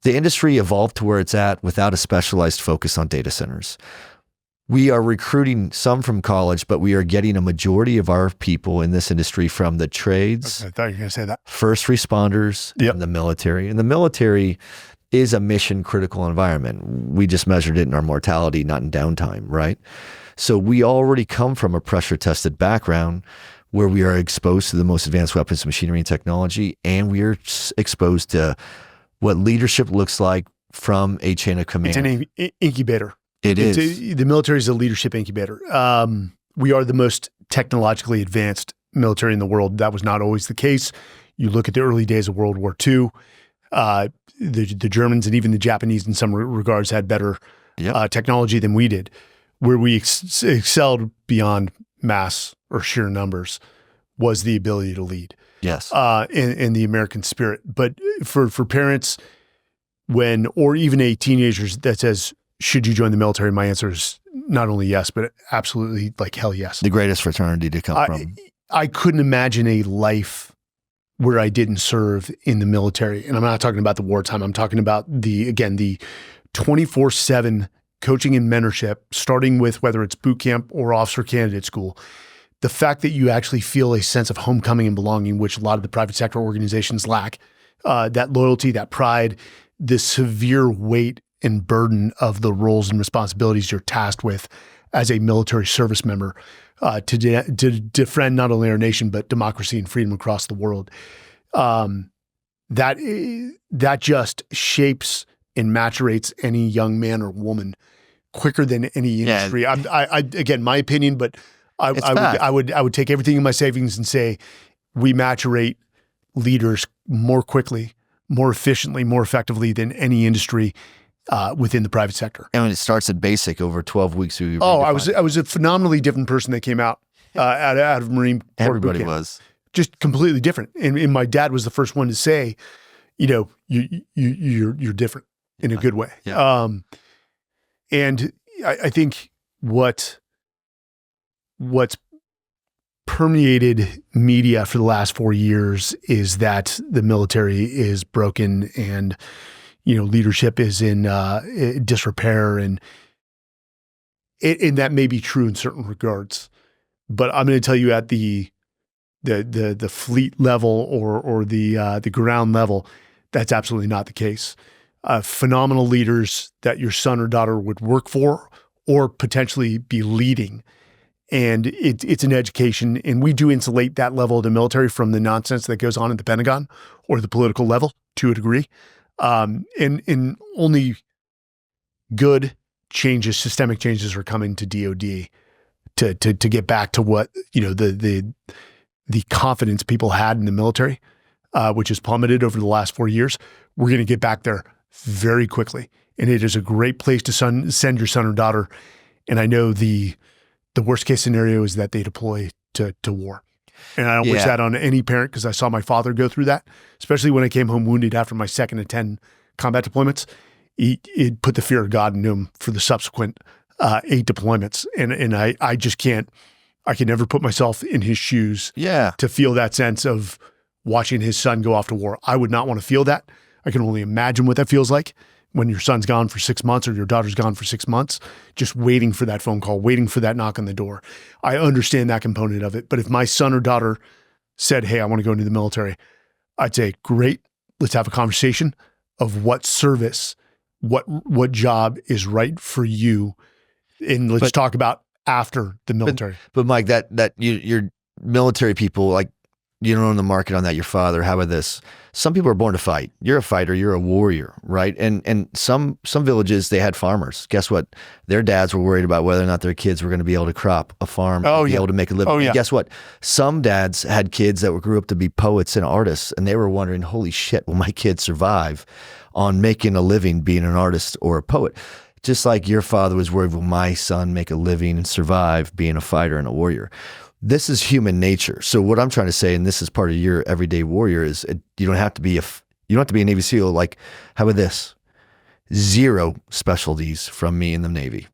the industry evolved to where it's at without a specialized focus on data centers. We are recruiting some from college, but we are getting a majority of our people in this industry from the trades. Okay, I thought you were going to say that. First responders, and the military. And the military is a mission critical environment. We just measured it in our mortality, not in downtime, right? So we already come from a pressure tested background where we are exposed to the most advanced weapons, machinery, and technology, and we are exposed to what leadership looks like from a chain of command. It's an incubator. The military is a leadership incubator. We are the most technologically advanced military in the world. That was not always the case. You look at the early days of World War II, the Germans and even the Japanese in some regards had better technology than we did. Where we excelled beyond mass or sheer numbers was the ability to lead. Yes. In the American spirit. But for parents, or even a teenager that says, should you join the military? My answer is not only yes, but absolutely, like, hell yes. The greatest fraternity to come from. I couldn't imagine a life where I didn't serve in the military. And I'm not talking about the wartime. I'm talking about the 24/7 coaching and mentorship, starting with whether it's boot camp or officer candidate school. The fact that you actually feel a sense of homecoming and belonging, which a lot of the private sector organizations lack, that loyalty, that pride, the severe weight and burden of the roles and responsibilities you're tasked with as a military service member to defend not only our nation, but democracy and freedom across the world. That just shapes and maturates any young man or woman quicker than any industry. I again, my opinion, but I would take everything in my savings and say we maturate leaders more quickly, more efficiently, more effectively than any industry within the private sector. And when it starts at basic over 12 weeks. I was a phenomenally different person that came out out of Marine Corps. Everybody was. Just completely different. And my dad was the first one to say, you're different in a good way. Yeah. And I think what's permeated media for the last 4 years is that the military is broken and, leadership is in disrepair, and that may be true in certain regards. But I'm going to tell you at the fleet level or the ground level, that's absolutely not the case. Phenomenal leaders that your son or daughter would work for or potentially be leading. And it's an education, and we do insulate that level of the military from the nonsense that goes on at the Pentagon or the political level to a degree. And only good changes, systemic changes are coming to DOD to get back to what, the confidence people had in the military, which has plummeted over the last 4 years. We're going to get back there very quickly. And it is a great place to send your son or daughter. And I know the worst case scenario is that they deploy to war. And I don't wish that on any parent, because I saw my father go through that, especially when I came home wounded after my second of 10 combat deployments. It put the fear of God in him for the subsequent 8 deployments. And I just can't, I can never put myself in his shoes to feel that sense of watching his son go off to war. I would not want to feel that. I can only imagine what that feels like when your son's gone for 6 months or your daughter's gone for 6 months, just waiting for that phone call, waiting for that knock on the door. I understand that component of it. But if my son or daughter said, hey, I want to go into the military, I'd say, great, let's have a conversation of what service, what job is right for you. And let's talk about after the military. But Mike, that your military people, like, you don't own the market on that. Your father, how about this? Some people are born to fight. You're a fighter. You're a warrior, right? And some villages, they had farmers. Guess what? Their dads were worried about whether or not their kids were going to be able to crop a farm, be able to make a living. And guess what? Some dads had kids that grew up to be poets and artists, and they were wondering, holy shit, will my kid survive on making a living being an artist or a poet? Just like your father was worried, will my son make a living and survive being a fighter and a warrior? This is human nature. So what I'm trying to say, and this is part of your everyday warrior, is you don't have to be a Navy SEAL. Like, how about this? 0 specialties from me in the Navy.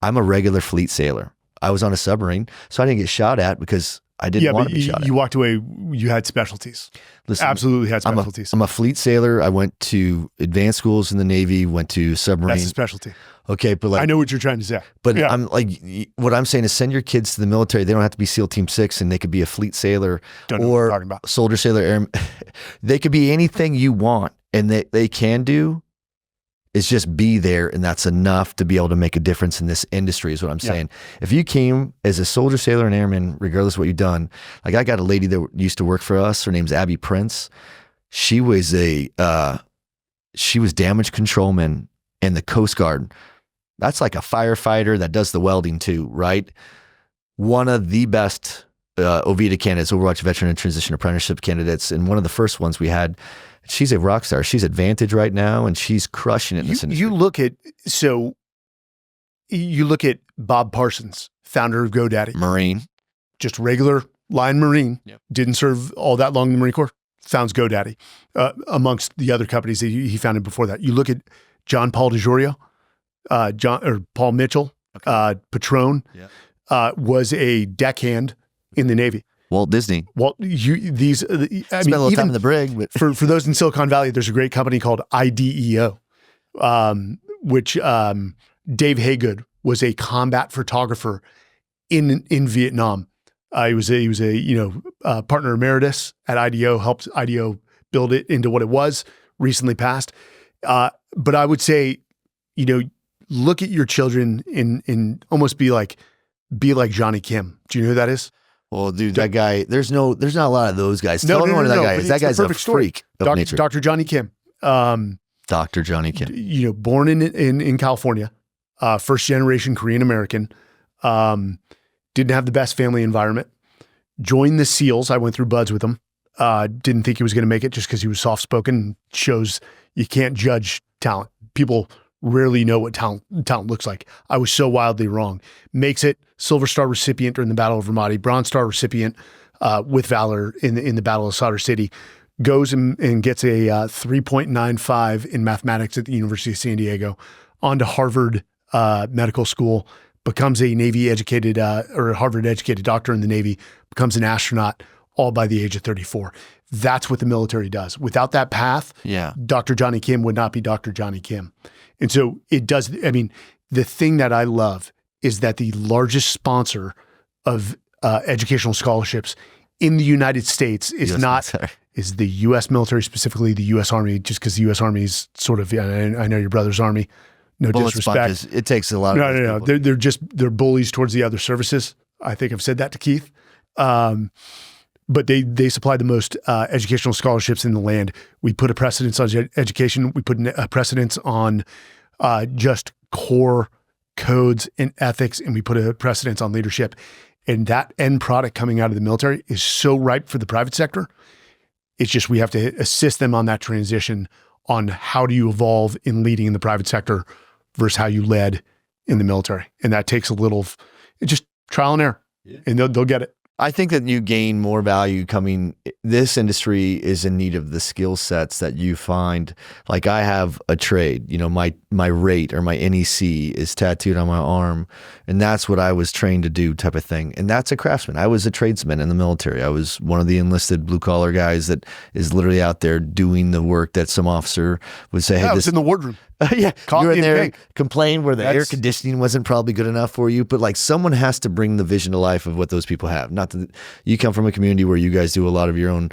I'm a regular fleet sailor. I was on a submarine, so I didn't get shot at because I didn't want to be shot at. You walked away, you had specialties. Listen, absolutely had specialties. I'm a fleet sailor. I went to advanced schools in the Navy, went to submarine. That's a specialty. Okay, but I know what you're trying to say. But I'm like, what I'm saying is send your kids to the military. They don't have to be SEAL Team 6, and they could be a fleet sailor or soldier, sailor, airman. They could be anything you want, and they can do is just be there, and that's enough to be able to make a difference in this industry is what I'm saying. If you came as a soldier, sailor, and airman, regardless of what you've done, like I got a lady that used to work for us. Her name's Abby Prince. She was damage controlman in the Coast Guard. That's like a firefighter that does the welding too, right? One of the best OVITA candidates, Overwatch Veteran and Transition Apprenticeship candidates, and one of the first ones we had. She's a rock star. She's at Vantage right now, and she's crushing it in this industry. You look at Bob Parsons, founder of GoDaddy. Marine. Just regular line Marine. Yep. Didn't serve all that long in the Marine Corps. Founds GoDaddy, amongst the other companies that he founded before that. You look at John Paul DeJorio, Paul Mitchell, Patron, was a deckhand in the Navy. Walt Disney. Spent a little time in the brig. But for those in Silicon Valley, there's a great company called IDEO, which Dave Haygood was a combat photographer in Vietnam. He was a partner emeritus at IDEO, helped IDEO build it into what it was, recently passed. But I would say, look at your children and almost be like Johnny Kim. Do you know who that is? Well, dude, that guy, there's not a lot of those guys. Tell me what that guy is. That guy's a freak of nature. Dr. Johnny Kim. Dr. Johnny Kim. You know, born in California, first generation Korean American, didn't have the best family environment. Joined the SEALs. I went through buds with him. Didn't think he was going to make it just because he was soft spoken. Shows you can't judge talent. People rarely know what talent looks like. I was so wildly wrong. Makes it. Silver Star recipient during the Battle of Ramadi. Bronze Star recipient with Valor in the Battle of Sadr City. Goes and gets a 3.95 in mathematics at the University of San Diego. On to Harvard Medical School. Becomes a Navy educated or a Harvard educated doctor in the Navy. Becomes an astronaut all by the age of 34. That's what the military does. Without that path, Dr. Johnny Kim would not be Dr. Johnny Kim. And so it does. I mean, the thing that I love is that the largest sponsor of educational scholarships in the United States is the U.S. military, specifically the U.S. Army, just because the U.S. Army is sort of, I know your brother's Army, no disrespect. It takes a lot of No. They're bullies towards the other services. I think I've said that to Keith. But they supply the most educational scholarships in the land. We put a precedence on education. We put a precedence on just core codes and ethics, and we put a precedence on leadership. And that end product coming out of the military is so ripe for the private sector. It's just we have to assist them on that transition on how do you evolve in leading in the private sector versus how you led in the military. And that takes a little, just trial and error, and they'll get it. I think that you gain more value coming. This industry is in need of the skill sets that you find. Like I have a trade, you know, my rate or my NEC is tattooed on my arm, and that's what I was trained to do, type of thing. And that's a craftsman. I was a tradesman in the military. I was one of the enlisted blue collar guys that is literally out there doing the work that some officer would say, "Hey, this in the wardroom." Yeah, you're in there, complain where the air conditioning wasn't probably good enough for you, but like someone has to bring the vision to life of what those people have. Not that you come from a community where you guys do a lot of your own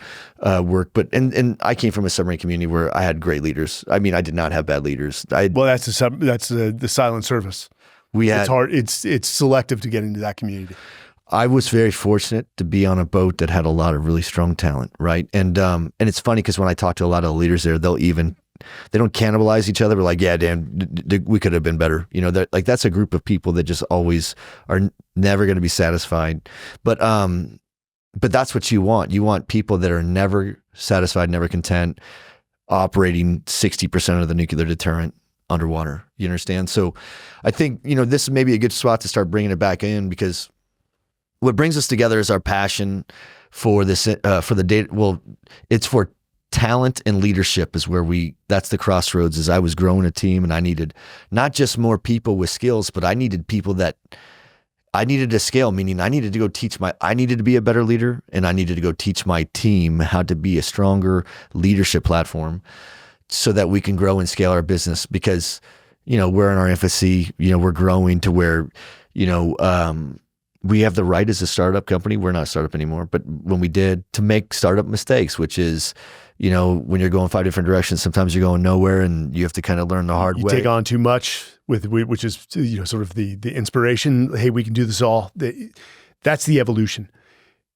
work, but and I came from a submarine community where I had great leaders. I mean, I did not have bad leaders. Well, that's the silent service. It's hard. It's selective to get into that community. I was very fortunate to be on a boat that had a lot of really strong talent, right? And it's funny because when I talk to a lot of the leaders there, they don't cannibalize each other. We're like, yeah, damn, we could have been better. You know, that's a group of people that just always are never going to be satisfied. But that's what you want. You want people that are never satisfied, never content, operating 60% of the nuclear deterrent underwater. You understand? So I think, you know, this is maybe a good spot to start bringing it back in, because what brings us together is our passion for this, for the data. Well, it's for talent and leadership is where that's the crossroads. As I was growing a team and I needed not just more people with skills, but I needed people that I needed to scale, meaning I needed to go I needed to be a better leader, and I needed to go teach my team how to be a stronger leadership platform so that we can grow and scale our business. Because, you know, we're in our infancy, you know, we're growing to where, you know, we have the right as a startup company. We're not a startup anymore, but when we did, to make startup mistakes, which is, you know, when you're going 5 different directions, sometimes you're going nowhere, and you have to kind of learn the hard way. You take on too much which is, you know, sort of the inspiration. Hey, we can do this all. That's the evolution.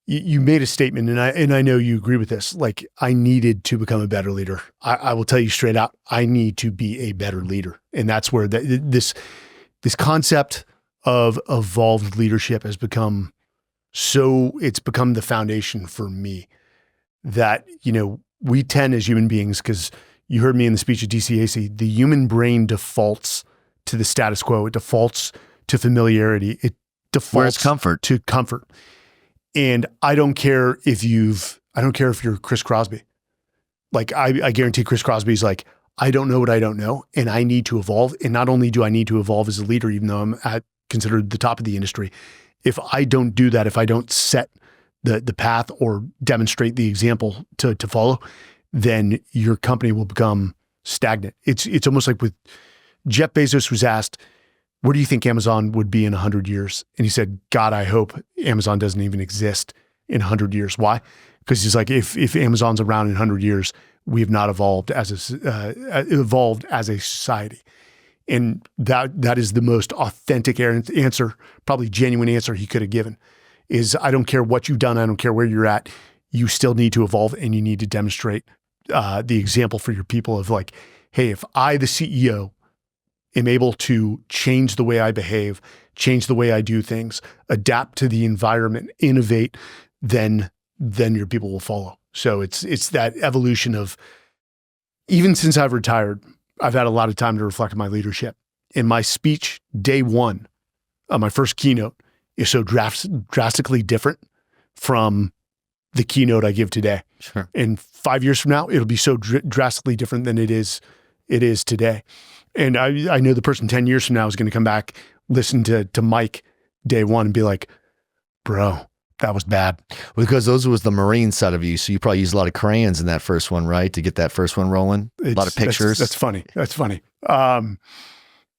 You made a statement, and I know you agree with this. Like, I needed to become a better leader. I will tell you straight out, I need to be a better leader, and that's where this concept of evolved leadership has become it's become the foundation for me. That, you know, we tend as human beings, because you heard me in the speech at DCAC, the human brain defaults to the status quo. It defaults to familiarity. It defaults to comfort. And I don't care if you're Chris Crosby. Like, I guarantee Chris Crosby's like, I don't know what I don't know, and I need to evolve. And not only do I need to evolve as a leader, even though I'm considered the top of the industry, if I don't do that, if I don't set the path or demonstrate the example to follow, then your company will become stagnant. It's almost like with Jeff Bezos was asked, where do you think Amazon would be in 100 years? And he said, God, I hope Amazon doesn't even exist in 100 years. Why? Because he's like, if Amazon's around in 100 years, we have not evolved as a society. And that is the most authentic answer, probably genuine answer he could have given, is I don't care what you've done. I don't care where you're at. You still need to evolve, and you need to demonstrate the example for your people of like, hey, if I, the CEO, am able to change the way I behave, change the way I do things, adapt to the environment, innovate, then your people will follow. So it's that evolution of, even since I've retired, I've had a lot of time to reflect on my leadership. In my speech, day one, my first keynote is so drastically different from the keynote I give today. Sure. And 5 years from now, it'll be so drastically different than it is today. And I know the person 10 years from now is going to come back, listen to Mike day one and be like, bro, that was bad. Because those was the Marine side of you. So you probably used a lot of crayons in that first one, right? To get that first one rolling. A lot of pictures. That's funny.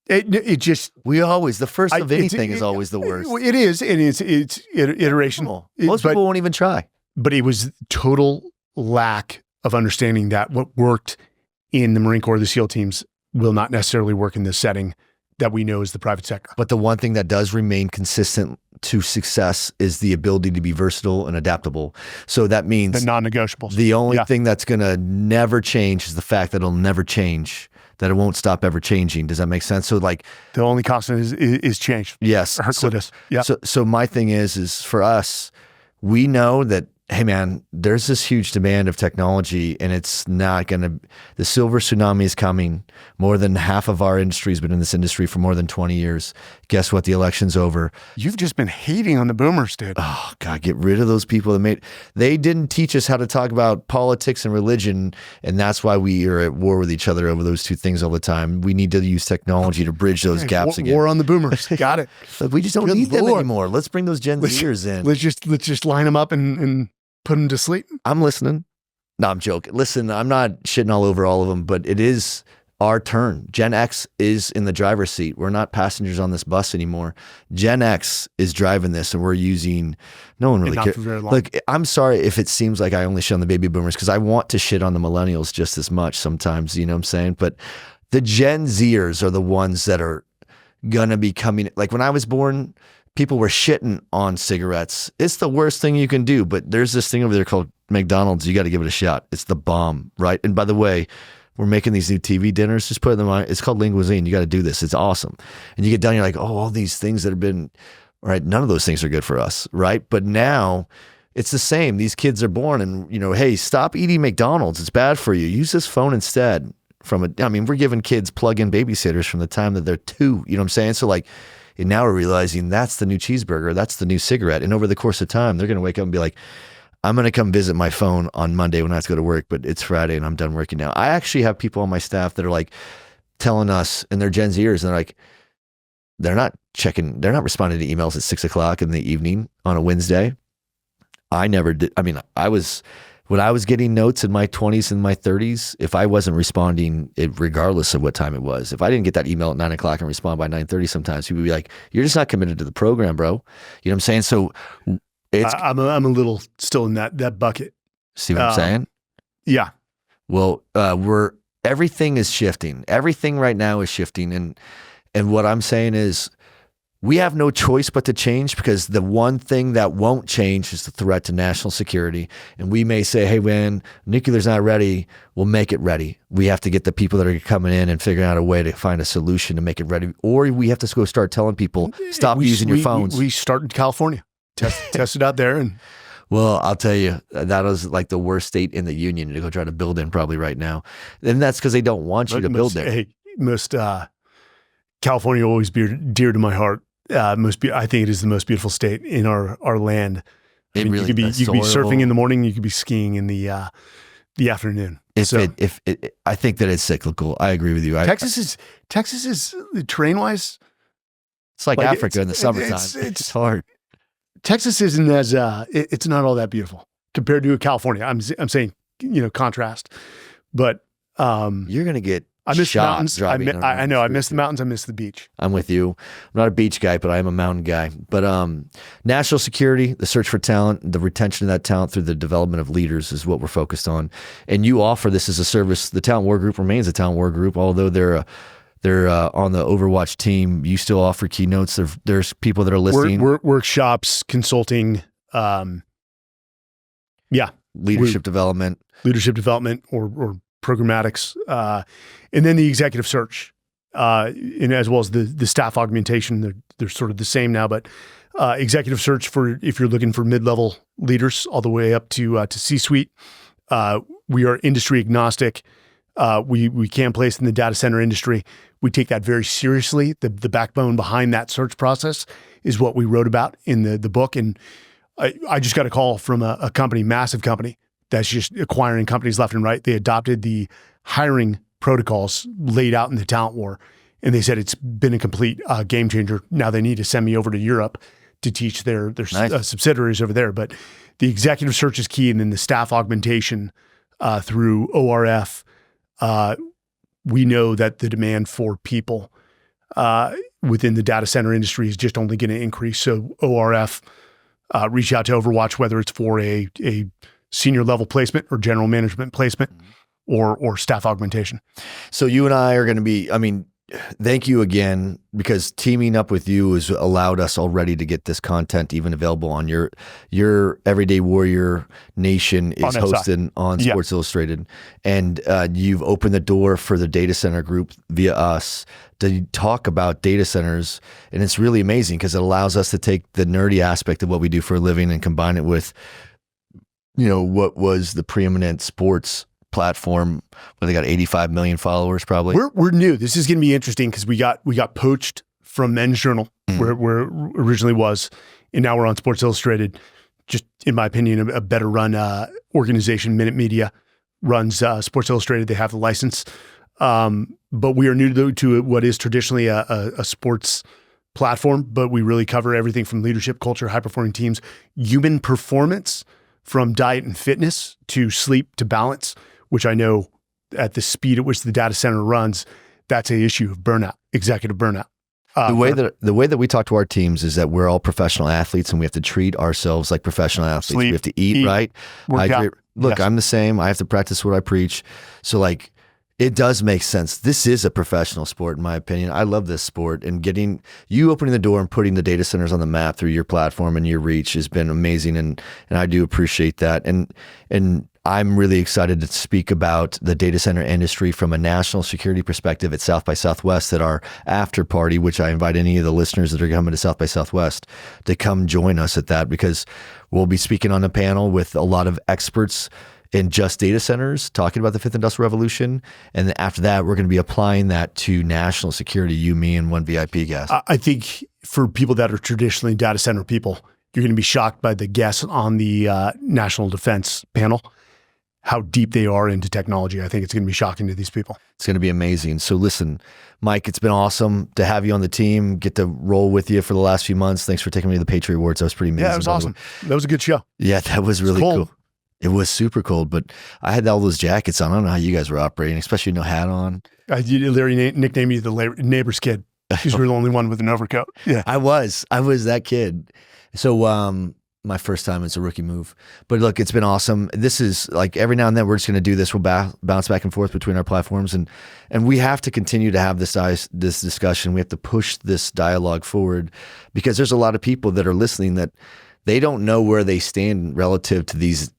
It just, the first of anything is always the worst. It is. And it's iterational. Most people won't even try. But it was total lack of understanding that what worked in the Marine Corps, the SEAL teams, will not necessarily work in this setting that we know is the private sector. But the one thing that does remain consistent to success is the ability to be versatile and adaptable. So that means the non-negotiables. The only thing that's going to never change is the fact that it'll never change, that it won't stop ever changing. Does that make sense? So like the only constant is change. Yes. So my thing is for us, we know that, hey man, there's this huge demand of technology, and it's not going to, the silver tsunami is coming. More than half of our industry has been in this industry for more than 20 years. Guess what? The election's over. You've just been hating on the boomers, dude. Oh God, get rid of those people they didn't teach us how to talk about politics and religion. And that's why we are at war with each other over those two things all the time. We need to use technology to bridge those gaps again. War on the boomers. Got it. We just don't need them anymore. Let's bring those Gen Zers in. Let's just line them up and put them to sleep. I'm listening. No, I'm joking. Listen, I'm not shitting all over all of them, but it is our turn. Gen X is in the driver's seat. We're not passengers on this bus anymore. Gen X is driving this, and we're using, no one really cares. Look, I'm sorry if it seems like I only shit on the baby boomers, because I want to shit on the millennials just as much sometimes, you know what I'm saying? But the Gen Zers are the ones that are going to be coming. Like when I was born, people were shitting on cigarettes. It's the worst thing you can do, but there's this thing over there called McDonald's. You got to give it a shot. It's the bomb, right? And by the way, we're making these new TV dinners. Just put them on. It's called Linguisine. You got to do this. It's awesome. And you get done, you're like, oh, all these things that have been, right? None of those things are good for us, right? But now it's the same. These kids are born and, hey, stop eating McDonald's. It's bad for you. Use this phone instead. We're giving kids plug-in babysitters from the time that they're 2. You know what I'm saying? So like, and now we're realizing that's the new cheeseburger. That's the new cigarette. And over the course of time, they're going to wake up and be like, I'm going to come visit my phone on Monday when I have to go to work, but it's Friday and I'm done working now. I actually have people on my staff that are like telling us, and they're Gen Zers, and they're like, they're not responding to emails at 6 o'clock in the evening on a Wednesday. I never did. When I was getting notes in my 20s and my 30s, if I wasn't responding, regardless of what time it was, if I didn't get that email at 9 o'clock and respond by 9:30, sometimes people would be like, "You're just not committed to the program, bro." You know what I'm saying? So I'm a little still in that bucket. See what I'm saying? Yeah. Well, everything is shifting. Everything right now is shifting, and what I'm saying is, we have no choice but to change, because the one thing that won't change is the threat to national security. And we may say, hey, when nuclear's not ready, we'll make it ready. We have to get the people that are coming in and figuring out a way to find a solution to make it ready. Or we have to go start telling people, stop using your phones. We start in California, test it out there. And well, I'll tell you, that was like the worst state in the union to go try to build in probably right now. And that's because they don't want you to build there. Hey, California will always be dear to my heart. I think it is the most beautiful state in our land. You could be surfing in the morning, you could be skiing in the afternoon. I think that it's cyclical. I agree with you. Texas is terrain wise. It's like Africa in the summertime. It's hard. Texas isn't as it's not all that beautiful compared to California. I'm saying contrast, but you're gonna get. I miss the mountains. I know. I miss the mountains. I miss the beach. I'm with you. I'm not a beach guy, but I am a mountain guy. But national security, the search for talent, the retention of that talent through the development of leaders is what we're focused on. And you offer this as a service. The Talent War Group remains a Talent War Group, although they're they're on the Overwatch team. You still offer keynotes. There's people that are listening. Workshops, consulting, leadership development, or programmatics, and then the executive search, and as well as the staff augmentation. They're sort of the same now, but executive search for if you're looking for mid-level leaders all the way up to C-suite. We are industry agnostic. We can place in the data center industry. We take that very seriously. The backbone behind that search process is what we wrote about in the book. And I just got a call from a company, massive company, that's just acquiring companies left and right. They adopted the hiring protocols laid out in the talent war, and they said it's been a complete game changer. Now they need to send me over to Europe to teach their Nice. Subsidiaries over there. But the executive search is key, and then the staff augmentation through ORF. We know that the demand for people within the data center industry is just only going to increase. So ORF, reach out to Overwatch, whether it's for a senior level placement or general management placement or staff augmentation. So you and I are going to be, thank you again, because teaming up with you has allowed us already to get this content even available on your Everyday Warrior Nation is hosted on Sports Illustrated. And you've opened the door for the data center group via us to talk about data centers. And it's really amazing because it allows us to take the nerdy aspect of what we do for a living and combine it with, what was the preeminent sports platform where they got 85 million followers probably. We're new. This is going to be interesting because we got poached from Men's Journal where it originally was, and now we're on Sports Illustrated. Just in my opinion, a better run organization. Minute Media runs Sports Illustrated. They have the license, but we are new to what is traditionally a sports platform. But we really cover everything from leadership, culture, high performing teams, human performance, from diet and fitness to sleep to balance, which I know at the speed at which the data center runs, that's an issue of burnout, executive burnout. The way that we talk to our teams is that we're all professional athletes and we have to treat ourselves like professional athletes. Sleep, we have to eat right. Look, Yes. I'm the same. I have to practice what I preach. So it does make sense. This is a professional sport, in my opinion. I love this sport, and getting you opening the door and putting the data centers on the map through your platform and your reach has been amazing, and I do appreciate that. And I'm really excited to speak about the data center industry from a national security perspective at South by Southwest at our after party, which I invite any of the listeners that are coming to South by Southwest to come join us at that, because we'll be speaking on a panel with a lot of experts in just data centers, talking about the fifth industrial revolution. And then after that, we're going to be applying that to national security, you, me, and one VIP guest. I think for people that are traditionally data center people, you're going to be shocked by the guests on the national defense panel, how deep they are into technology. I think it's going to be shocking to these people. It's going to be amazing. So listen, Mike, it's been awesome to have you on the team, get to roll with you for the last few months. Thanks for taking me to the Patriot Awards. That was pretty amazing. Yeah, it was awesome. That was a good show. Yeah, that was really cool. It was super cold, but I had all those jackets on. I don't know how you guys were operating, especially no hat on. Larry nicknamed you the neighbor's kid. Because you were the only one with an overcoat. Yeah, I was that kid. So my first time, it's a rookie move. But look, it's been awesome. This is every now and then we're just going to do this. We'll bounce back and forth between our platforms, and we have to continue to have this discussion. We have to push this dialogue forward, because there's a lot of people that are listening that they don't know where they stand relative to these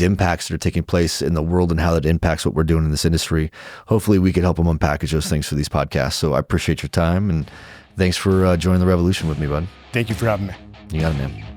impacts that are taking place in the world and how that impacts what we're doing in this industry. Hopefully we could help them unpackage those things for these podcasts. So I appreciate your time, and thanks for joining the revolution with me, bud. Thank you for having me. You got it, man.